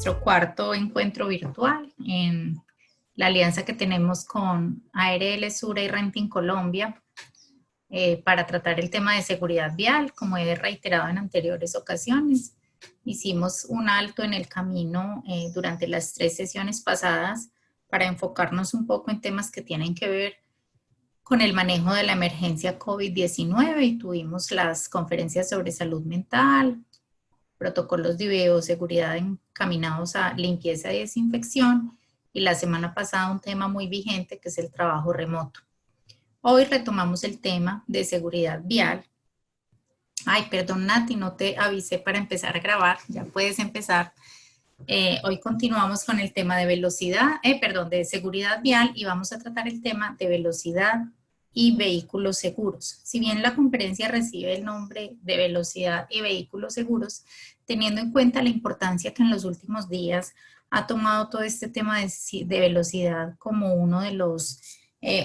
nuestro cuarto encuentro virtual en la alianza que tenemos con ARL Sura y Renting Colombia para tratar el tema de seguridad vial. Como he reiterado en anteriores ocasiones, hicimos un alto en el camino durante las 3 sesiones pasadas para enfocarnos un poco en temas que tienen que ver con el manejo de la emergencia COVID-19 y tuvimos las conferencias sobre salud mental, protocolos de bioseguridad encaminados a limpieza y desinfección, y la semana pasada un tema muy vigente que es el trabajo remoto. Hoy retomamos el tema de seguridad vial. Ay, perdón Nati, no te avisé para empezar a grabar, ya puedes empezar. Hoy continuamos con el tema de de seguridad vial y vamos a tratar el tema de velocidad y vehículos seguros. Si bien la conferencia recibe el nombre de velocidad y vehículos seguros, teniendo en cuenta la importancia que en los últimos días ha tomado todo este tema de velocidad como uno de los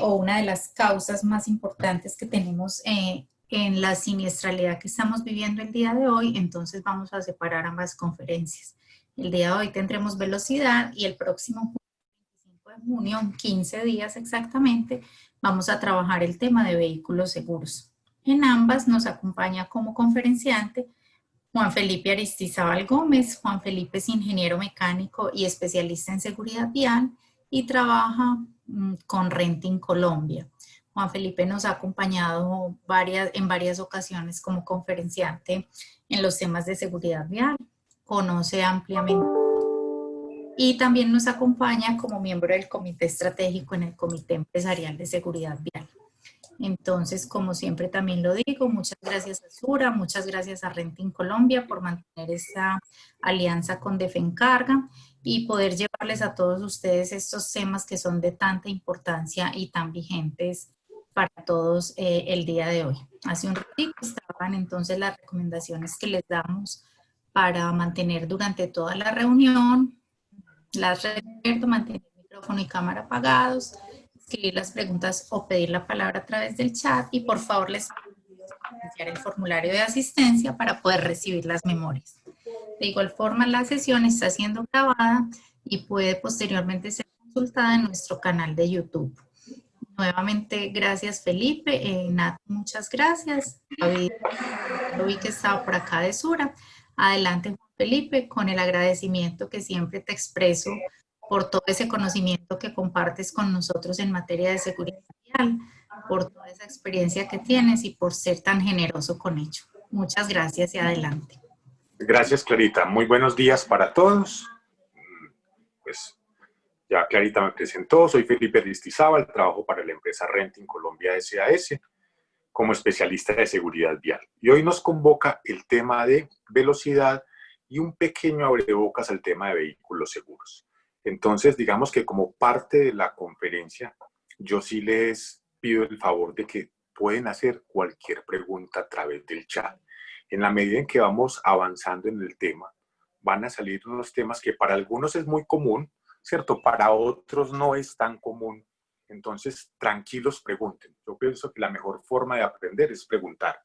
o una de las causas más importantes que tenemos en la siniestralidad que estamos viviendo el día de hoy, entonces vamos a separar ambas conferencias. El día de hoy tendremos velocidad y el próximo 25 de junio, en 15 días exactamente, vamos a trabajar el tema de vehículos seguros. En ambas nos acompaña como conferenciante Juan Felipe Aristizábal Gómez. Juan Felipe es ingeniero mecánico y especialista en seguridad vial y trabaja con Renting Colombia. Juan Felipe nos ha acompañado en varias ocasiones como conferenciante en los temas de seguridad vial, conoce ampliamente y también nos acompaña como miembro del comité estratégico en el Comité Empresarial de Seguridad Vial. Entonces, como siempre también lo digo, muchas gracias a Sura, muchas gracias a Renting Colombia por mantener esta alianza con Defencarga y poder llevarles a todos ustedes estos temas que son de tanta importancia y tan vigentes para todos el día de hoy. Hace un ratito estaban entonces las recomendaciones que les damos para mantener durante toda la reunión, las recuerdo, mantener el micrófono y cámara apagados, escribir las preguntas o pedir la palabra a través del chat y por favor les iniciar el formulario de asistencia para poder recibir las memorias. De igual forma, la sesión está siendo grabada y puede posteriormente ser consultada en nuestro canal de YouTube. Nuevamente, gracias Felipe. Nat, muchas gracias. David, lo vi que estaba por acá de Sura. Adelante, Juan Felipe, con el agradecimiento que siempre te expreso por todo ese conocimiento que compartes con nosotros en materia de seguridad vial, por toda esa experiencia que tienes y por ser tan generoso con ello. Muchas gracias y adelante. Gracias, Clarita. Muy buenos días para todos. Pues ya Clarita me presentó, soy Felipe Aristizábal, trabajo para la empresa Renting Colombia SAS como especialista de seguridad vial. Y hoy nos convoca el tema de velocidad y un pequeño abrebocas al tema de vehículos seguros. Entonces, digamos que como parte de la conferencia, yo sí les pido el favor de que pueden hacer cualquier pregunta a través del chat. En la medida en que vamos avanzando en el tema, van a salir unos temas que para algunos es muy común, ¿cierto? Para otros no es tan común. Entonces, tranquilos, pregunten. Yo pienso que la mejor forma de aprender es preguntar.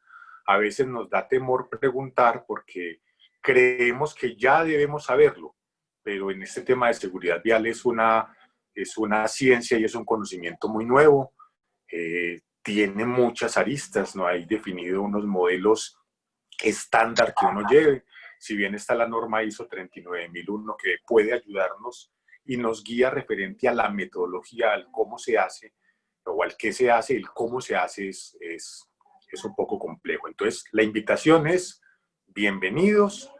A veces nos da temor preguntar porque creemos que ya debemos saberlo, pero en este tema de seguridad vial es una ciencia y es un conocimiento muy nuevo. Tiene muchas aristas, no hay definido unos modelos estándar que uno lleve. Si bien está la norma ISO 39001 que puede ayudarnos y nos guía referente a la metodología, al cómo se hace, o al qué se hace, el cómo se hace es un poco complejo. Entonces, la invitación es, bienvenidos,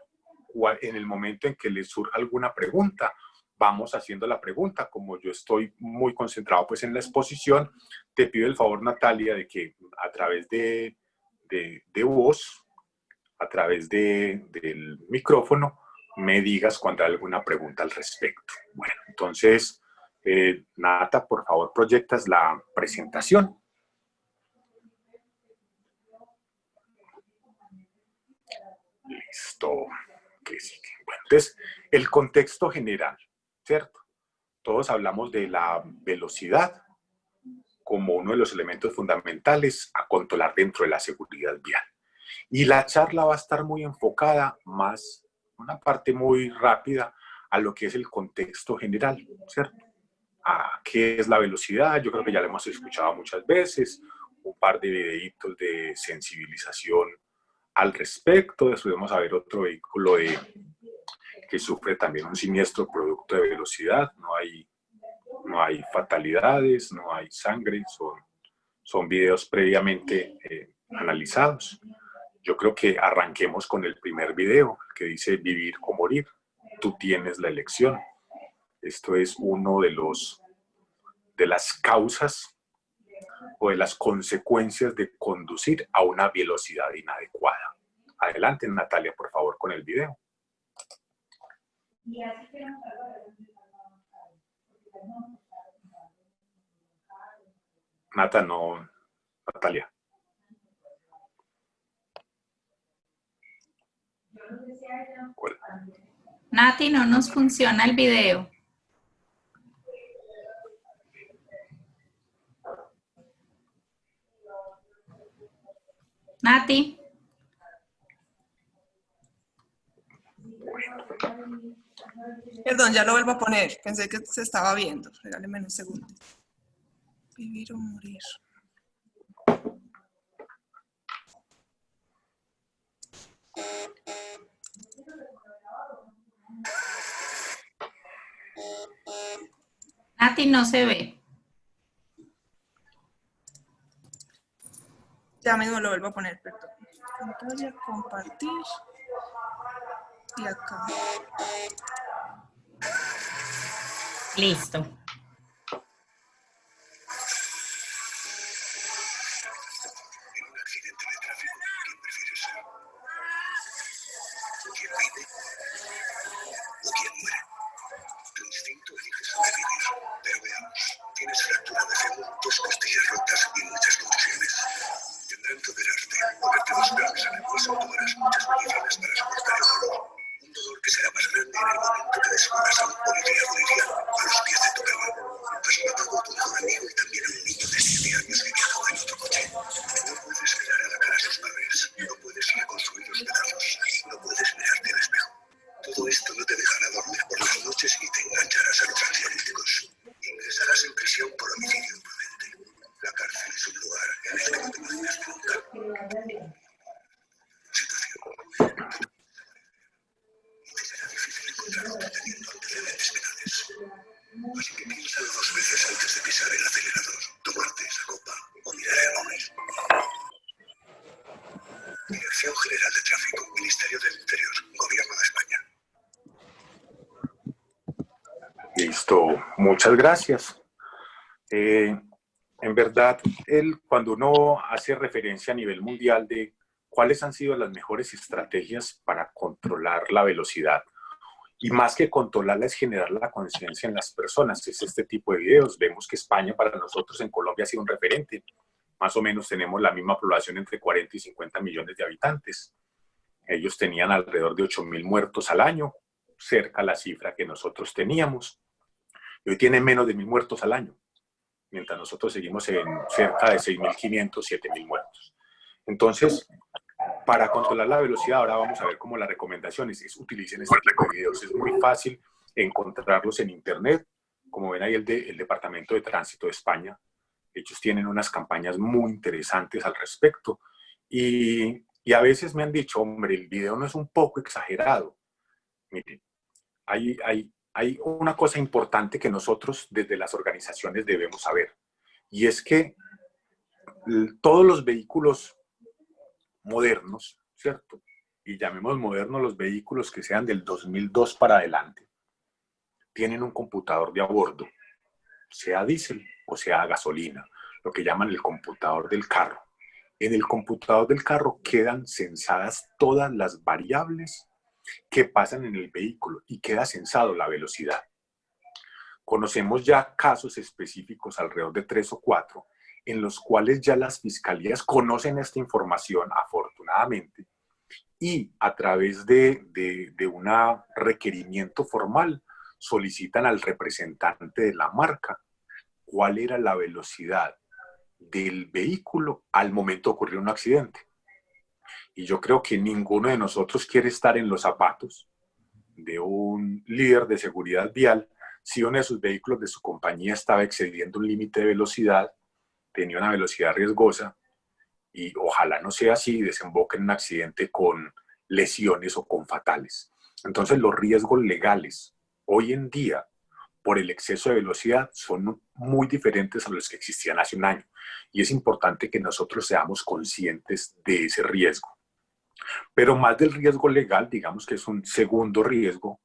en el momento en que les surja alguna pregunta, vamos haciendo la pregunta. Como yo estoy muy concentrado pues en la exposición, te pido el favor, Natalia, de que a través de voz, a través del micrófono, me digas cuando hay alguna pregunta al respecto. Bueno, entonces, Nata, por favor, proyectas la presentación. Listo. ¿Qué sigue? Bueno, entonces, el contexto general, ¿cierto? Todos hablamos de la velocidad como uno de los elementos fundamentales a controlar dentro de la seguridad vial. Y la charla va a estar muy enfocada, más una parte muy rápida, a lo que es el contexto general, ¿cierto? A qué es la velocidad, yo creo que ya lo hemos escuchado muchas veces, un par de videitos de sensibilización al respecto. Después vamos a ver otro vehículo que sufre también un siniestro producto de velocidad, no hay fatalidades, no hay sangre, son videos previamente analizados. Yo creo que arranquemos con el primer video, que dice vivir o morir, tú tienes la elección. Esto es uno de las causas o de las consecuencias de conducir a una velocidad inadecuada. Adelante, Natalia, por favor, con el video. Natalia. ¿Cuál? Nati, no nos funciona el video. Nati. Perdón, ya lo vuelvo a poner. Pensé que se estaba viendo. Regáleme un segundo. Vivir o morir. Nati, no se ve. Ya mismo lo vuelvo a poner, perdón. Pantalla, compartir. Y acá. Listo. Tienes fractura de fémur, 2 costillas rotas y muchas contusiones. Tendrán que operarte, ponerte 2 plaques en el hueso, tomarás muchas medicinas para soportar el dolor. Un dolor que será más grande en el momento que descubras a un policía a los pies de tu cama. Has matado a tu mejor amigo y también a un niño de 7 años que viajaba en otro coche. No puedes mirar a la cara a sus padres, no puedes reconstruir los pedazos, no puedes mirarte al espejo. Todo esto no te dejará dormir por las noches y te engancharás a los ansiolíticos. Ingresarás en prisión por homicidio imprudente. La cárcel es un lugar en el que no te imaginas nunca. Situación. Y te será difícil encontrar otro teniendo antecedentes penales. Así que piénsalo 2 veces antes de pisar el acelerador, tomarte esa copa o mirar el móvil. Dirección General de Tráfico, Ministerio del Interior, Gobierno de España. Listo, muchas gracias. En verdad, cuando uno hace referencia a nivel mundial de cuáles han sido las mejores estrategias para controlar la velocidad, y más que controlarla es generar la conciencia en las personas, es este tipo de videos. Vemos que España para nosotros en Colombia ha sido un referente. Más o menos tenemos la misma población entre 40 y 50 millones de habitantes. Ellos tenían alrededor de 8.000 muertos al año, cerca a la cifra que nosotros teníamos. Y hoy tienen menos de 1.000 muertos al año, mientras nosotros seguimos en cerca de 6.500, 7.000 muertos. Entonces, para controlar la velocidad, ahora vamos a ver cómo las recomendaciones es utilicen este tipo de videos. Es muy fácil encontrarlos en internet, como ven ahí el Departamento de Tránsito de España. Ellos tienen unas campañas muy interesantes al respecto. Y a veces me han dicho, hombre, el video no es un poco exagerado. Miren, hay una cosa importante que nosotros desde las organizaciones debemos saber, y es que todos los vehículos modernos, ¿cierto? Y llamemos modernos los vehículos que sean del 2002 para adelante, tienen un computador de a bordo, sea diésel o sea gasolina, lo que llaman el computador del carro. En el computador del carro quedan censadas todas las variables que pasan en el vehículo y queda censado la velocidad. Conocemos ya casos específicos, alrededor de 3 o 4, en los cuales ya las fiscalías conocen esta información, afortunadamente, y a través de un requerimiento formal solicitan al representante de la marca cuál era la velocidad del vehículo al momento de ocurrir un accidente. Y yo creo que ninguno de nosotros quiere estar en los zapatos un líder de seguridad vial si uno de sus vehículos de su compañía estaba excediendo un límite de velocidad, tenía una velocidad riesgosa, y ojalá no sea así, desemboque en un accidente con lesiones o con fatales. Entonces los riesgos legales hoy en día por el exceso de velocidad son muy diferentes a los que existían hace un año. Y es importante que nosotros seamos conscientes de ese riesgo. Pero más del riesgo legal, digamos que es un segundo riesgo,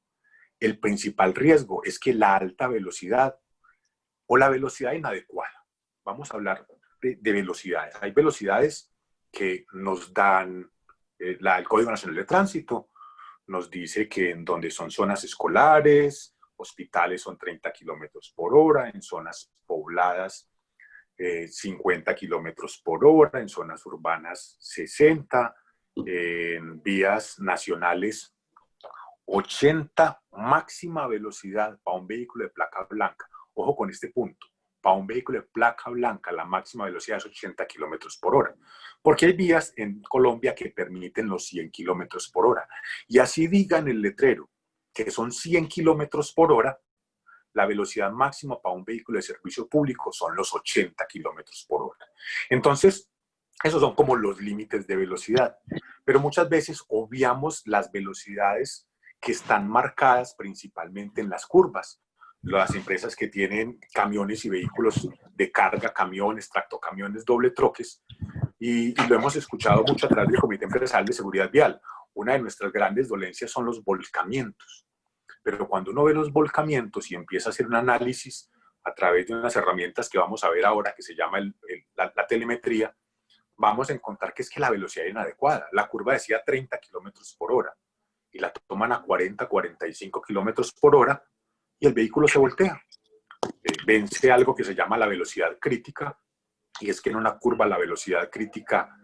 el principal riesgo es que la alta velocidad o la velocidad inadecuada, vamos a hablar de velocidades. Hay velocidades que nos dan el Código Nacional de Tránsito, nos dice que en donde son zonas escolares, hospitales son 30 kilómetros por hora, en zonas pobladas 50 kilómetros por hora, en zonas urbanas 60, en vías nacionales 80, máxima velocidad para un vehículo de placa blanca. Ojo con este punto. Para un vehículo de placa blanca, la máxima velocidad es 80 kilómetros por hora. Porque hay vías en Colombia que permiten los 100 kilómetros por hora. Y así digan el letrero que son 100 kilómetros por hora, la velocidad máxima para un vehículo de servicio público son los 80 kilómetros por hora. Entonces, esos son como los límites de velocidad. Pero muchas veces obviamos las velocidades que están marcadas principalmente en las curvas. Las empresas que tienen camiones y vehículos de carga, camiones, tractocamiones, doble troques, y lo hemos escuchado mucho a través del Comité Empresarial de Seguridad Vial. Una de nuestras grandes dolencias son los volcamientos. Pero cuando uno ve los volcamientos y empieza a hacer un análisis a través de unas herramientas que vamos a ver ahora, que se llama la telemetría, vamos a encontrar que es que la velocidad es inadecuada. La curva decía 30 kilómetros por hora y la toman a 40, 45 kilómetros por hora y el vehículo se voltea. Vence algo que se llama la velocidad crítica, y es que en una curva la velocidad crítica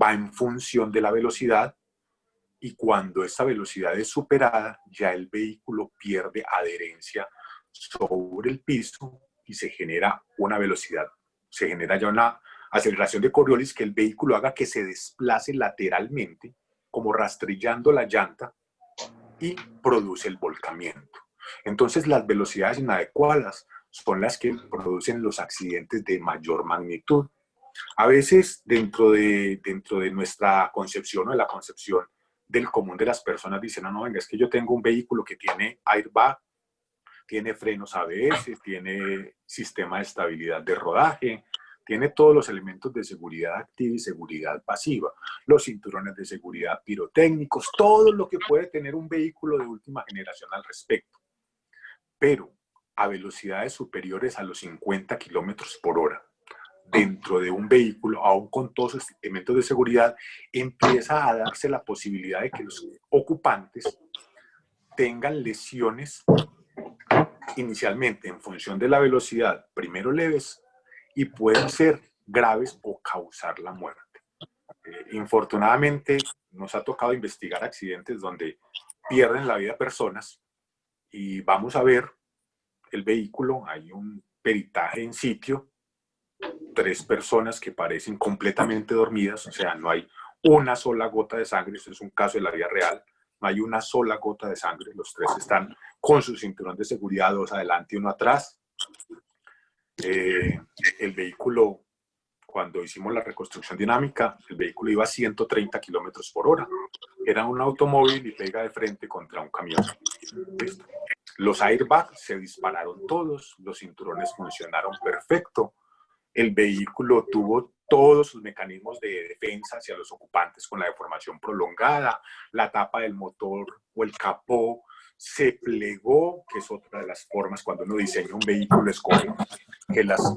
va en función de la velocidad, y cuando esa velocidad es superada, ya el vehículo pierde adherencia sobre el piso y se genera una velocidad, se genera ya una aceleración de Coriolis que el vehículo haga que se desplace lateralmente, como rastrillando la llanta, y produce el volcamiento. Entonces las velocidades inadecuadas son las que producen los accidentes de mayor magnitud. A veces dentro de nuestra concepción o de la concepción del común de las personas dicen, no, venga, es que yo tengo un vehículo que tiene airbag, tiene frenos ABS, tiene sistema de estabilidad de rodaje, tiene todos los elementos de seguridad activa y seguridad pasiva, los cinturones de seguridad pirotécnicos, todo lo que puede tener un vehículo de última generación al respecto. Pero a velocidades superiores a los 50 kilómetros por hora, dentro de un vehículo, aún con todos los elementos de seguridad, empieza a darse la posibilidad de que los ocupantes tengan lesiones inicialmente en función de la velocidad, primero leves, y pueden ser graves o causar la muerte. Infortunadamente, nos ha tocado investigar accidentes donde pierden la vida personas, y vamos a ver el vehículo, hay un peritaje en sitio, 3 personas que parecen completamente dormidas, o sea, no hay una sola gota de sangre, esto es un caso de la vida real, no hay una sola gota de sangre, los 3 están con su cinturón de seguridad, 2 adelante y 1 atrás. El vehículo, cuando hicimos la reconstrucción dinámica, el vehículo iba a 130 kilómetros por hora, era un automóvil y pega de frente contra un camión. ¿Listo? Los airbags se dispararon todos, los cinturones funcionaron perfecto, el vehículo tuvo todos sus mecanismos de defensa hacia los ocupantes con la deformación prolongada, la tapa del motor o el capó se plegó, que es otra de las formas cuando uno diseña un vehículo, escoge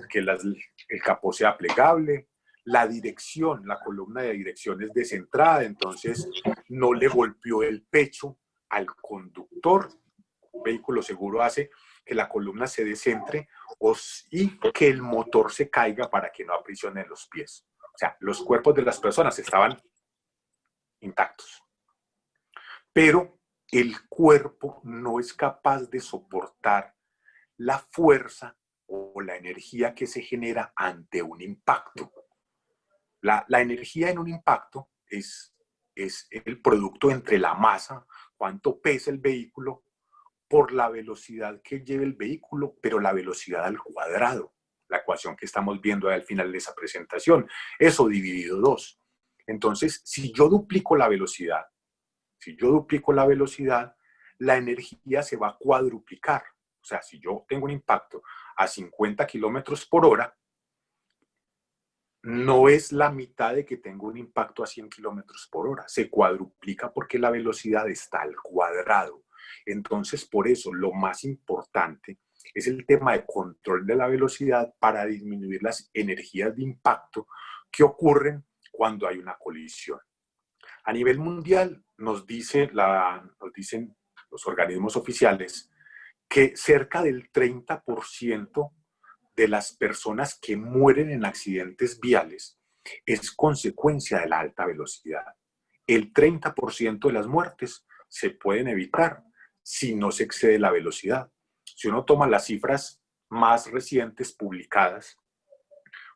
que el capó sea plegable, la dirección, la columna de dirección es descentrada, entonces no le golpeó el pecho al conductor. Un vehículo seguro hace que la columna se descentre y que el motor se caiga para que no aprisione los pies. O sea, los cuerpos de las personas estaban intactos. Pero el cuerpo no es capaz de soportar la fuerza o la energía que se genera ante un impacto. La energía en un impacto es el producto entre la masa. cuánto pesa el vehículo por la velocidad que lleve el vehículo, pero la velocidad al cuadrado, la ecuación que estamos viendo al final de esa presentación, eso dividido 2. Entonces, si yo duplico la velocidad, la energía se va a cuadruplicar. O sea, si yo tengo un impacto a 50 kilómetros por hora, no es la mitad de que tengo un impacto a 100 kilómetros por hora. Se cuadruplica porque la velocidad está al cuadrado. Entonces, por eso, lo más importante es el tema de control de la velocidad para disminuir las energías de impacto que ocurren cuando hay una colisión. A nivel mundial, nos dicen los organismos oficiales que cerca del 30% de las personas que mueren en accidentes viales es consecuencia de la alta velocidad. El 30% de las muertes se pueden evitar si no se excede la velocidad. Si uno toma las cifras más recientes publicadas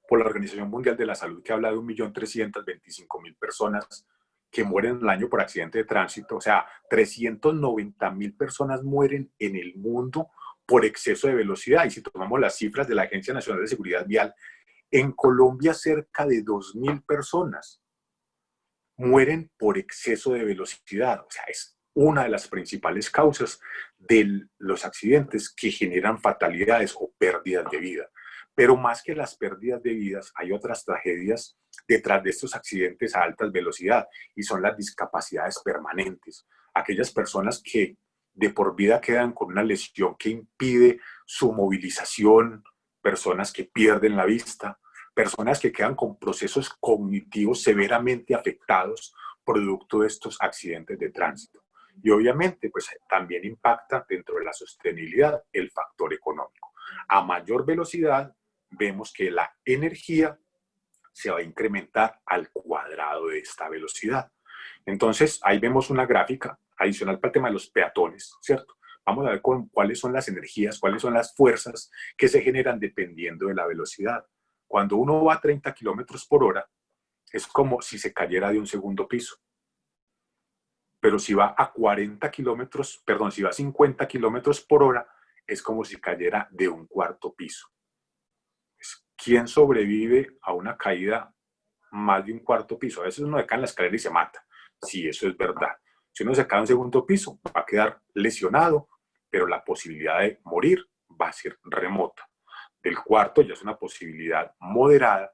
por la Organización Mundial de la Salud, que habla de 1.325.000 personas que mueren al año por accidente de tránsito, o sea, 390.000 personas mueren en el mundo por exceso de velocidad. Y si tomamos las cifras de la Agencia Nacional de Seguridad Vial, en Colombia cerca de 2.000 personas mueren por exceso de velocidad. O sea, es una de las principales causas de los accidentes que generan fatalidades o pérdidas de vida. Pero más que las pérdidas de vidas, hay otras tragedias detrás de estos accidentes a alta velocidad, y son las discapacidades permanentes. Aquellas personas que de por vida quedan con una lesión que impide su movilización, personas que pierden la vista, personas que quedan con procesos cognitivos severamente afectados producto de estos accidentes de tránsito. Y obviamente, pues también impacta dentro de la sostenibilidad el factor económico. A mayor velocidad, vemos que la energía se va a incrementar al cuadrado de esta velocidad. Entonces, ahí vemos una gráfica adicional para el tema de los peatones, ¿cierto? Vamos a ver cuáles son las energías, cuáles son las fuerzas que se generan dependiendo de la velocidad. Cuando uno va a 30 kilómetros por hora, es como si se cayera de un segundo piso. Pero si va a 40 kilómetros, perdón, si va a 50 kilómetros por hora, es como si cayera de un cuarto piso. ¿Quién sobrevive a una caída más de un cuarto piso? A veces uno se cae en la escalera y se mata. Sí, eso es verdad. Si uno se cae en un segundo piso, va a quedar lesionado, pero la posibilidad de morir va a ser remota. Del cuarto ya es una posibilidad moderada,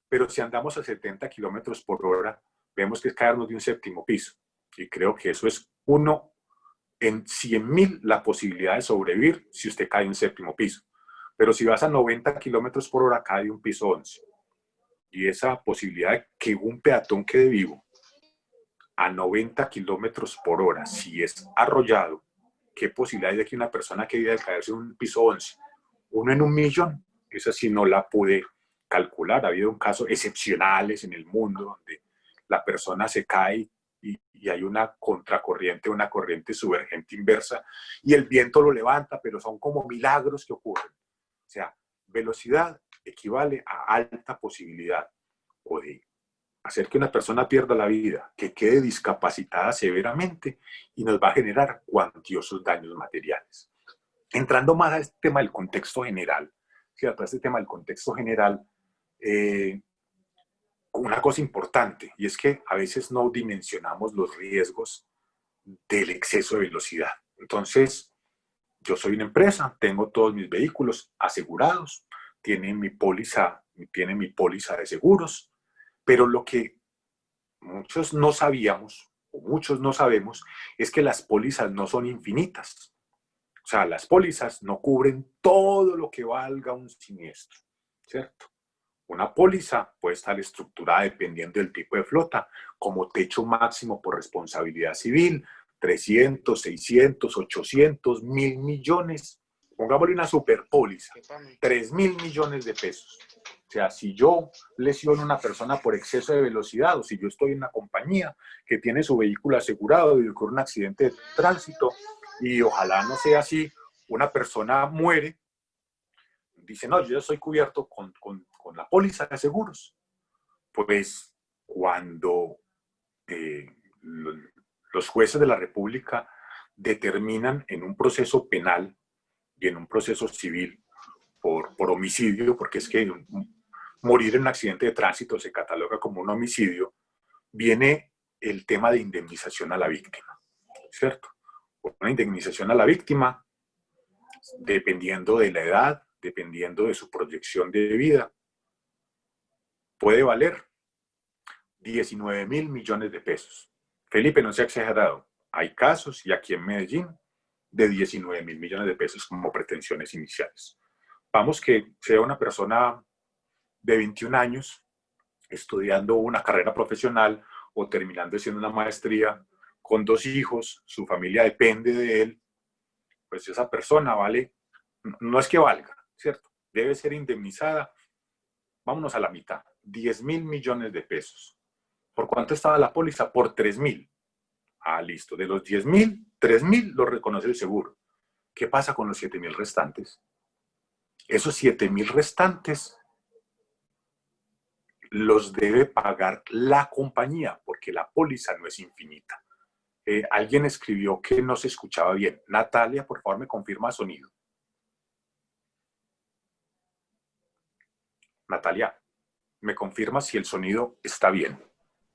pero si andamos a 70 kilómetros por hora, vemos que es caernos de un séptimo piso. Y creo que eso es 1 en 100.000 la posibilidad de sobrevivir si usted cae en un séptimo piso. Pero si vas a 90 kilómetros por hora, cae de un piso 11. Y esa posibilidad de que un peatón quede vivo a 90 kilómetros por hora, si es arrollado, ¿qué posibilidad hay de que una persona quede de caerse en un piso 11? 1 en 1.000.000. Esa sí no la pude calcular. Ha habido casos excepcionales en el mundo donde la persona se cae y hay una contracorriente, una corriente subvergente inversa, y el viento lo levanta, pero son como milagros que ocurren. O sea, velocidad equivale a alta posibilidad o de hacer que una persona pierda la vida, que quede discapacitada severamente y nos va a generar cuantiosos daños materiales. Entrando más a este tema del contexto general, ¿cierto? A este tema del contexto general, una cosa importante, y es que a veces no dimensionamos los riesgos del exceso de velocidad. Entonces, yo soy una empresa, tengo todos mis vehículos asegurados, tiene mi póliza de seguros, pero lo que muchos no sabíamos, o muchos no sabemos, es que las pólizas no son infinitas. O sea, las pólizas no cubren todo lo que valga un siniestro, ¿cierto? Una póliza puede estar estructurada dependiendo del tipo de flota, como techo máximo por responsabilidad civil, 300, 600, 800, 1.000 millones. Pongámosle una superpóliza, 3.000 millones de pesos. O sea, si yo lesiono a una persona por exceso de velocidad, o si yo estoy en una compañía que tiene su vehículo asegurado y ocurre un accidente de tránsito, y ojalá no sea así, una persona muere, dice, no, yo estoy cubierto con la póliza de seguros. Pues cuando los jueces de la República determinan en un proceso penal y en un proceso civil por homicidio, porque es que morir en un accidente de tránsito se cataloga como un homicidio, viene el tema de indemnización a la víctima, ¿cierto? Una indemnización a la víctima, dependiendo de la edad, dependiendo de su proyección de vida, puede valer 19.000 millones de pesos. Felipe, no se ha exagerado. Hay casos, y aquí en Medellín, de 19.000 millones de pesos como pretensiones iniciales. Vamos que sea una persona de 21 años estudiando una carrera profesional o terminando haciendo una maestría con 2 hijos, su familia depende de él, pues esa persona vale, no es que valga, ¿cierto? Debe ser indemnizada, vámonos a la mitad, 10.000 millones de pesos. ¿Por cuánto estaba la póliza? Por 3.000. Ah, listo. De los 10.000, 3.000 lo reconoce el seguro. ¿Qué pasa con los 7.000 restantes? Esos 7.000 restantes los debe pagar la compañía, porque la póliza no es infinita. Alguien escribió que no se escuchaba bien. Natalia, por favor, me confirma sonido. Natalia, ¿me confirma si el sonido está bien?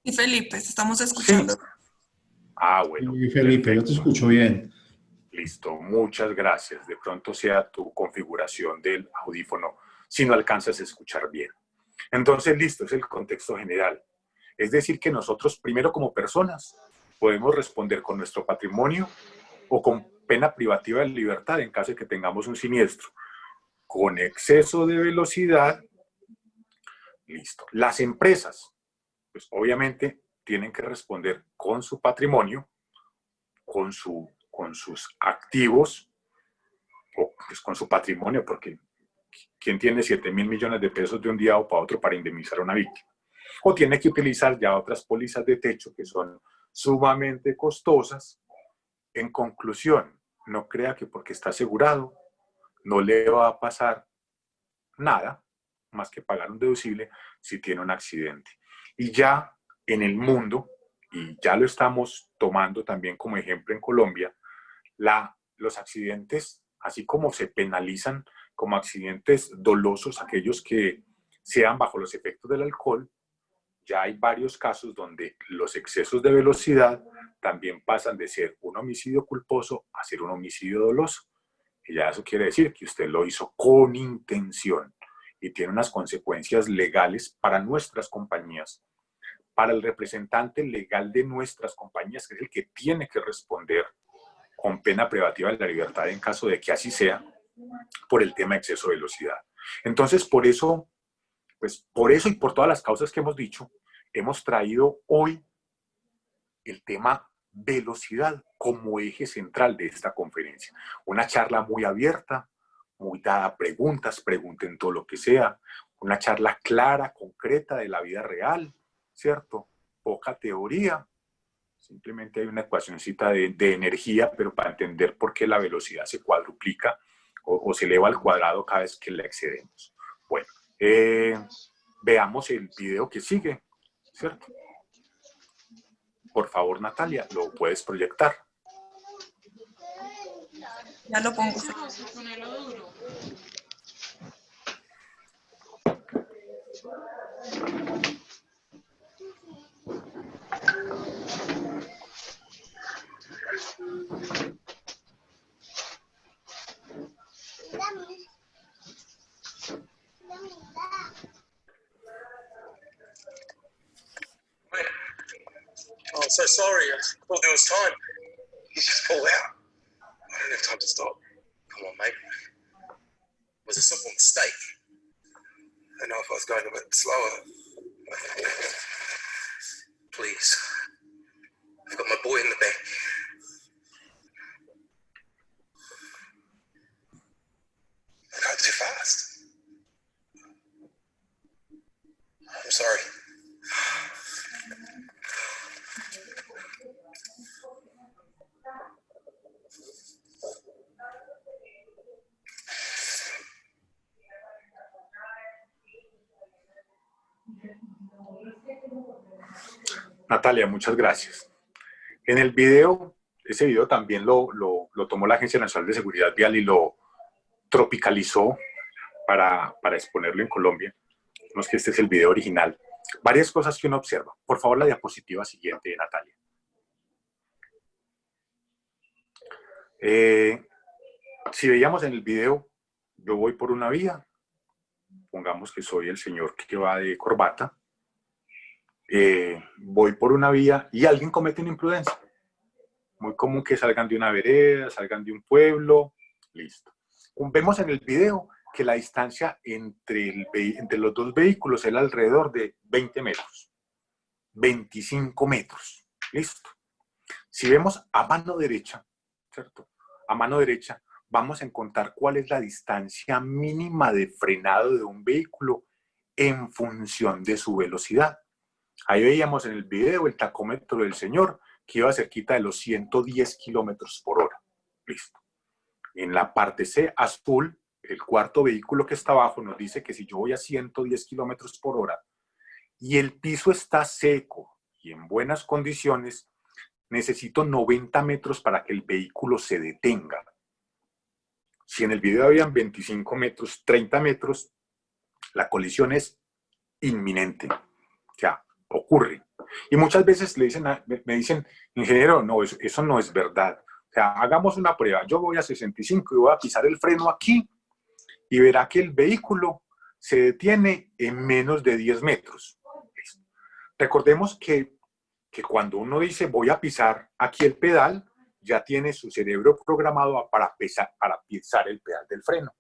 Y Felipe, te estamos escuchando. Sí. Ah, bueno. Sí, Felipe, yo te escucho bien. Listo, muchas gracias. De pronto sea tu configuración del audífono si no alcanzas a escuchar bien. Entonces, listo, es el contexto general. Es decir, que nosotros, primero como personas, podemos responder con nuestro patrimonio o con pena privativa de libertad en caso de que tengamos un siniestro. Con exceso de velocidad, listo. Las empresas, pues obviamente tienen que responder con su patrimonio, con sus activos, o pues con su patrimonio, porque ¿quién tiene 7.000 millones de pesos de un día o para otro para indemnizar a una víctima? O tiene que utilizar ya otras pólizas de techo que son sumamente costosas. En conclusión, no crea que porque está asegurado no le va a pasar nada más que pagar un deducible si tiene un accidente. Y ya en el mundo, y ya lo estamos tomando también como ejemplo en Colombia, los accidentes, así como se penalizan como accidentes dolosos aquellos que sean bajo los efectos del alcohol, ya hay varios casos donde los excesos de velocidad también pasan de ser un homicidio culposo a ser un homicidio doloso. Y ya eso quiere decir que usted lo hizo con intención y tiene unas consecuencias legales para nuestras compañías, para el representante legal de nuestras compañías, que es el que tiene que responder con pena privativa de la libertad en caso de que así sea, por el tema de exceso de velocidad. Entonces, por eso y por todas las causas que hemos dicho, hemos traído hoy el tema velocidad como eje central de esta conferencia. Una charla muy abierta, muy dada a preguntas, pregunten todo lo que sea, una charla clara, concreta de la vida real, ¿cierto? Poca teoría, simplemente hay una ecuacióncita de energía, pero para entender por qué la velocidad se cuadruplica o se eleva al cuadrado cada vez que la excedemos. Bueno, veamos el video que sigue, ¿cierto? Por favor, Natalia, lo puedes proyectar. Ya lo pongo. Oh, I'm so sorry. I thought there was time. He's just pulled out. I don't have time to stop. Come on, mate. It was a simple mistake. I know if I was going a bit slower. Please. I've got my boy in the back. I drove too fast. I'm sorry. Natalia, muchas gracias. En el video ese video también lo tomó la Agencia Nacional de Seguridad Vial y lo tropicalizó para exponerlo en Colombia. No es que este es el video original. Varias cosas que uno observa. Por favor, la diapositiva siguiente, Natalia. Si veíamos en el video, yo voy por una vía, pongamos que soy el señor que va de corbata, voy por una vía y alguien comete una imprudencia. Muy común que salgan de una vereda, salgan de un pueblo, listo. Vemos en el video que la distancia entre los dos vehículos era alrededor de 20 metros, 25 metros, listo. Si vemos a mano derecha, ¿cierto? A mano derecha vamos a encontrar cuál es la distancia mínima de frenado de un vehículo en función de su velocidad. Ahí veíamos en el video el tacómetro del señor que iba cerquita de los 110 kilómetros por hora. Listo. En la parte C, azul, el cuarto vehículo que está abajo nos dice que si yo voy a 110 kilómetros por hora y el piso está seco y en buenas condiciones, necesito 90 metros para que el vehículo se detenga. Si en el video habían 25 metros, 30 metros, la colisión es inminente. O sea, ocurre. Y muchas veces me dicen, ingeniero, no, eso no es verdad. O sea, hagamos una prueba. Yo voy a 65 y voy a pisar el freno aquí y verá que el vehículo se detiene en menos de 10 metros. Recordemos que cuando uno dice voy a pisar aquí el pedal, ya tiene su cerebro programado para pisar el pedal del freno.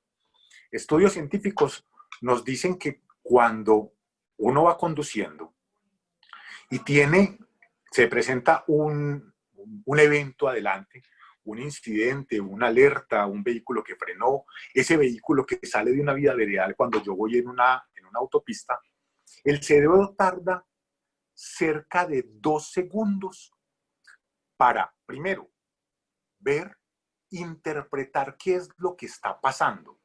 Estudios científicos nos dicen que cuando uno va conduciendo y se presenta un evento adelante, un incidente, una alerta, un vehículo que frenó, ese vehículo que sale de una vía veredal cuando yo voy en una autopista, el cerebro tarda cerca de 2 segundos para, primero, ver, interpretar qué es lo que está pasando.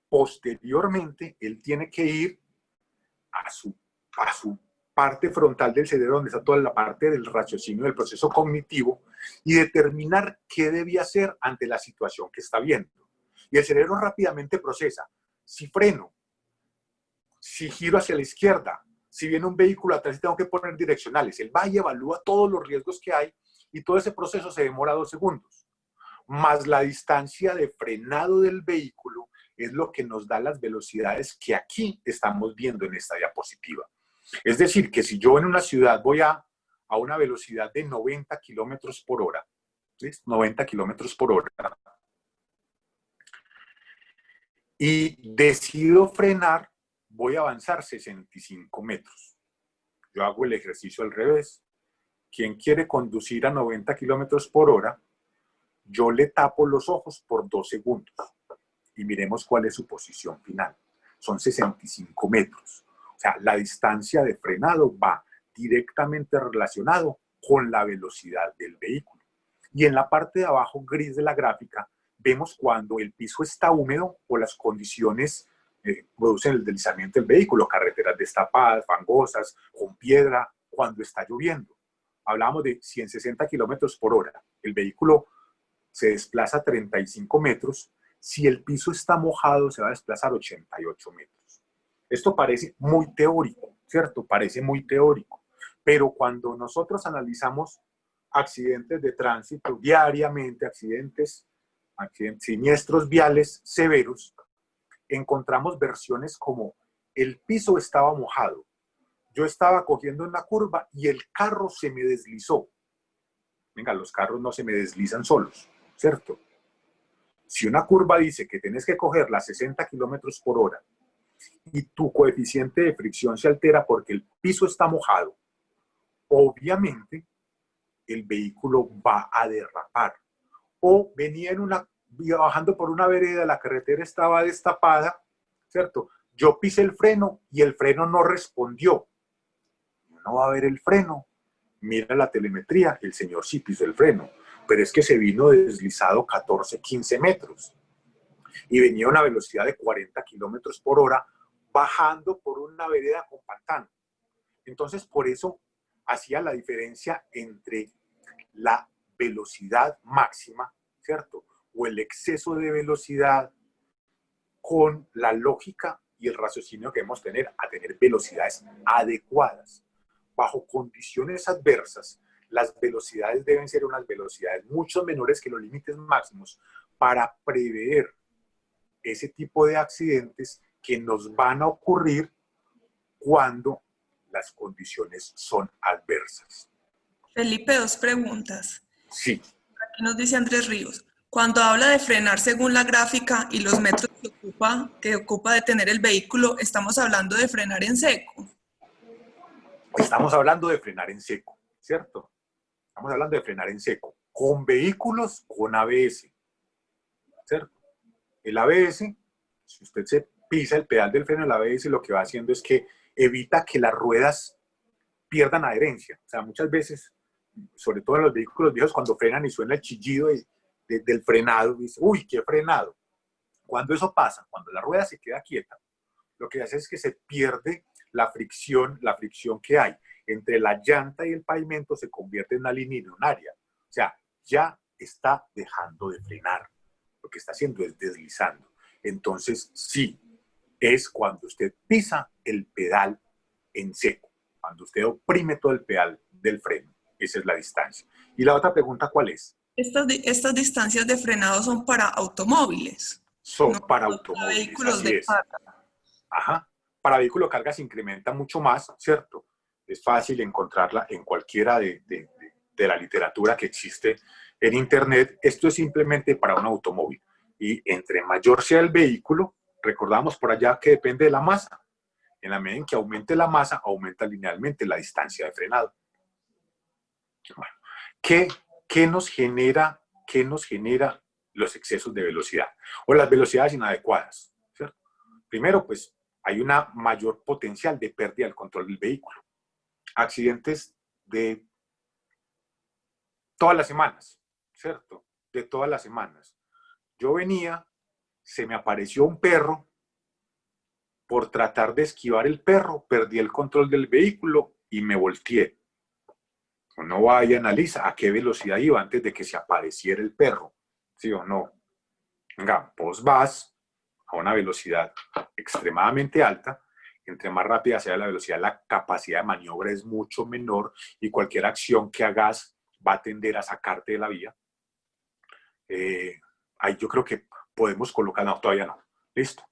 Posteriormente, él tiene que ir a su parte frontal del cerebro, donde está toda la parte del raciocinio, del proceso cognitivo, y determinar qué debía hacer ante la situación que está viendo. Y el cerebro rápidamente procesa. Si freno, si giro hacia la izquierda, si viene un vehículo atrás y tengo que poner direccionales, él va y evalúa todos los riesgos que hay y todo ese proceso se demora 2 segundos. Más la distancia de frenado del vehículo es lo que nos da las velocidades que aquí estamos viendo en esta diapositiva. Es decir, que si yo en una ciudad voy a una velocidad de 90 kilómetros por hora, ¿sí? 90 kilómetros por hora, y decido frenar, voy a avanzar 65 metros. Yo hago el ejercicio al revés. Quien quiere conducir a 90 kilómetros por hora, yo le tapo los ojos por 2 segundos. Y miremos cuál es su posición final. Son 65 metros. O sea, la distancia de frenado va directamente relacionado con la velocidad del vehículo. Y en la parte de abajo, gris de la gráfica, vemos cuando el piso está húmedo o las condiciones producen el deslizamiento del vehículo, carreteras destapadas, fangosas, con piedra, cuando está lloviendo. Hablábamos de 160 kilómetros por hora. El vehículo se desplaza 35 metros. Si el piso está mojado, se va a desplazar 88 metros. Esto parece muy teórico, ¿cierto? Parece muy teórico. Pero cuando nosotros analizamos accidentes de tránsito diariamente, accidentes, siniestros viales severos, encontramos versiones como el piso estaba mojado, yo estaba cogiendo una curva y el carro se me deslizó. Venga, los carros no se me deslizan solos, ¿cierto? Si una curva dice que tienes que cogerla a 60 kilómetros por hora y tu coeficiente de fricción se altera porque el piso está mojado, obviamente el vehículo va a derrapar. O venía bajando por una vereda, la carretera estaba destapada, ¿cierto? Yo pisé el freno y el freno no respondió. No va a ver el freno. Mira la telemetría, el señor sí pisó el freno, pero es que se vino deslizado 14, 15 metros y venía a una velocidad de 40 kilómetros por hora bajando por una vereda con pantano. Entonces, por eso hacía la diferencia entre la velocidad máxima, ¿cierto? O el exceso de velocidad con la lógica y el raciocinio que debemos tener a tener velocidades adecuadas. Bajo condiciones adversas, las velocidades deben ser unas velocidades mucho menores que los límites máximos para prever ese tipo de accidentes que nos van a ocurrir cuando las condiciones son adversas. Felipe, 2 preguntas. Sí. Aquí nos dice Andrés Ríos, cuando habla de frenar según la gráfica y los metros que ocupa detener el vehículo, ¿estamos hablando de frenar en seco? Estamos hablando de frenar en seco, ¿cierto? Estamos hablando de frenar en seco, con vehículos con ABS, ¿cierto? El ABS, si usted se pisa el pedal del freno del ABS, lo que va haciendo es que evita que las ruedas pierdan adherencia. O sea, muchas veces, sobre todo en los vehículos viejos, cuando frenan y suena el chillido del frenado, dice, uy, qué frenado. Cuando eso pasa, cuando la rueda se queda quieta, lo que hace es que se pierde la fricción que hay entre la llanta y el pavimento se convierte en una línea uninaria. O sea, ya está dejando de frenar. Lo que está haciendo es deslizando. Entonces, sí, es cuando usted pisa el pedal en seco, cuando usted oprime todo el pedal del freno. Esa es la distancia. Y la otra pregunta, ¿cuál es? Estas distancias de frenado son para automóviles. Son no para para automóviles, vehículos así de es. carga. Ajá. Para vehículo de carga se incrementa mucho más, ¿cierto? Es fácil encontrarla en cualquiera de la literatura que existe en Internet. Esto es simplemente para un automóvil. Y entre mayor sea el vehículo, recordamos por allá que depende de la masa. En la medida en que aumente la masa, aumenta linealmente la distancia de frenado. Bueno, ¿qué nos genera los excesos de velocidad? O las velocidades inadecuadas, ¿cierto? Primero, pues, hay una mayor potencial de pérdida del control del vehículo. Accidentes de todas las semanas, ¿cierto? De todas las semanas. Yo venía, se me apareció un perro, por tratar de esquivar el perro, perdí el control del vehículo y me volteé. Uno va y analiza a qué velocidad iba antes de que se apareciera el perro, ¿sí o no? Venga, vos vas a una velocidad extremadamente alta, entre más rápida sea la velocidad, la capacidad de maniobra es mucho menor y cualquier acción que hagas va a tender a sacarte de la vía. Ahí yo creo que podemos colocar, no, todavía no, listo.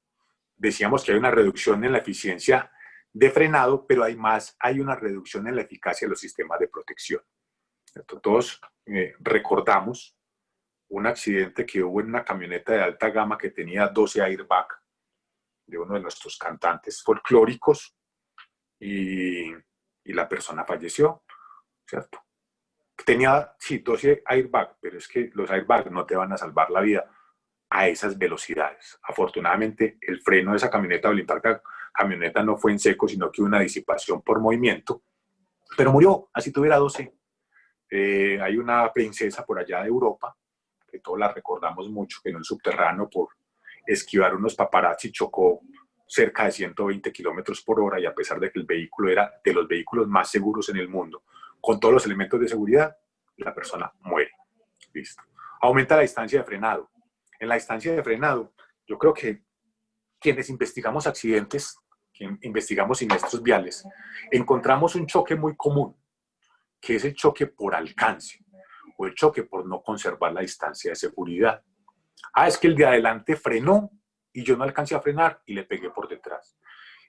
Decíamos que hay una reducción en la eficiencia de frenado, pero además hay una reducción en la eficacia de los sistemas de protección. Entonces, todos recordamos un accidente que hubo en una camioneta de alta gama que tenía 12 airbags de uno de nuestros cantantes folclóricos y la persona falleció, ¿cierto? Tenía, sí, 12 airbags, pero es que los airbags no te van a salvar la vida a esas velocidades. Afortunadamente, el freno de esa camioneta o el impacto camioneta no fue en seco, sino que hubo una disipación por movimiento, pero murió, así tuviera 12. Hay una princesa por allá de Europa, que todos la recordamos mucho, que en el subterráneo por esquivar unos paparazzi chocó cerca de 120 kilómetros por hora y a pesar de que el vehículo era de los vehículos más seguros en el mundo, con todos los elementos de seguridad, la persona muere. Listo. Aumenta la distancia de frenado. En la distancia de frenado, yo creo que quienes investigamos accidentes, quienes investigamos siniestros viales, encontramos un choque muy común, que es el choque por alcance o el choque por no conservar la distancia de seguridad. Es que el de adelante frenó y yo no alcancé a frenar y le pegué por detrás.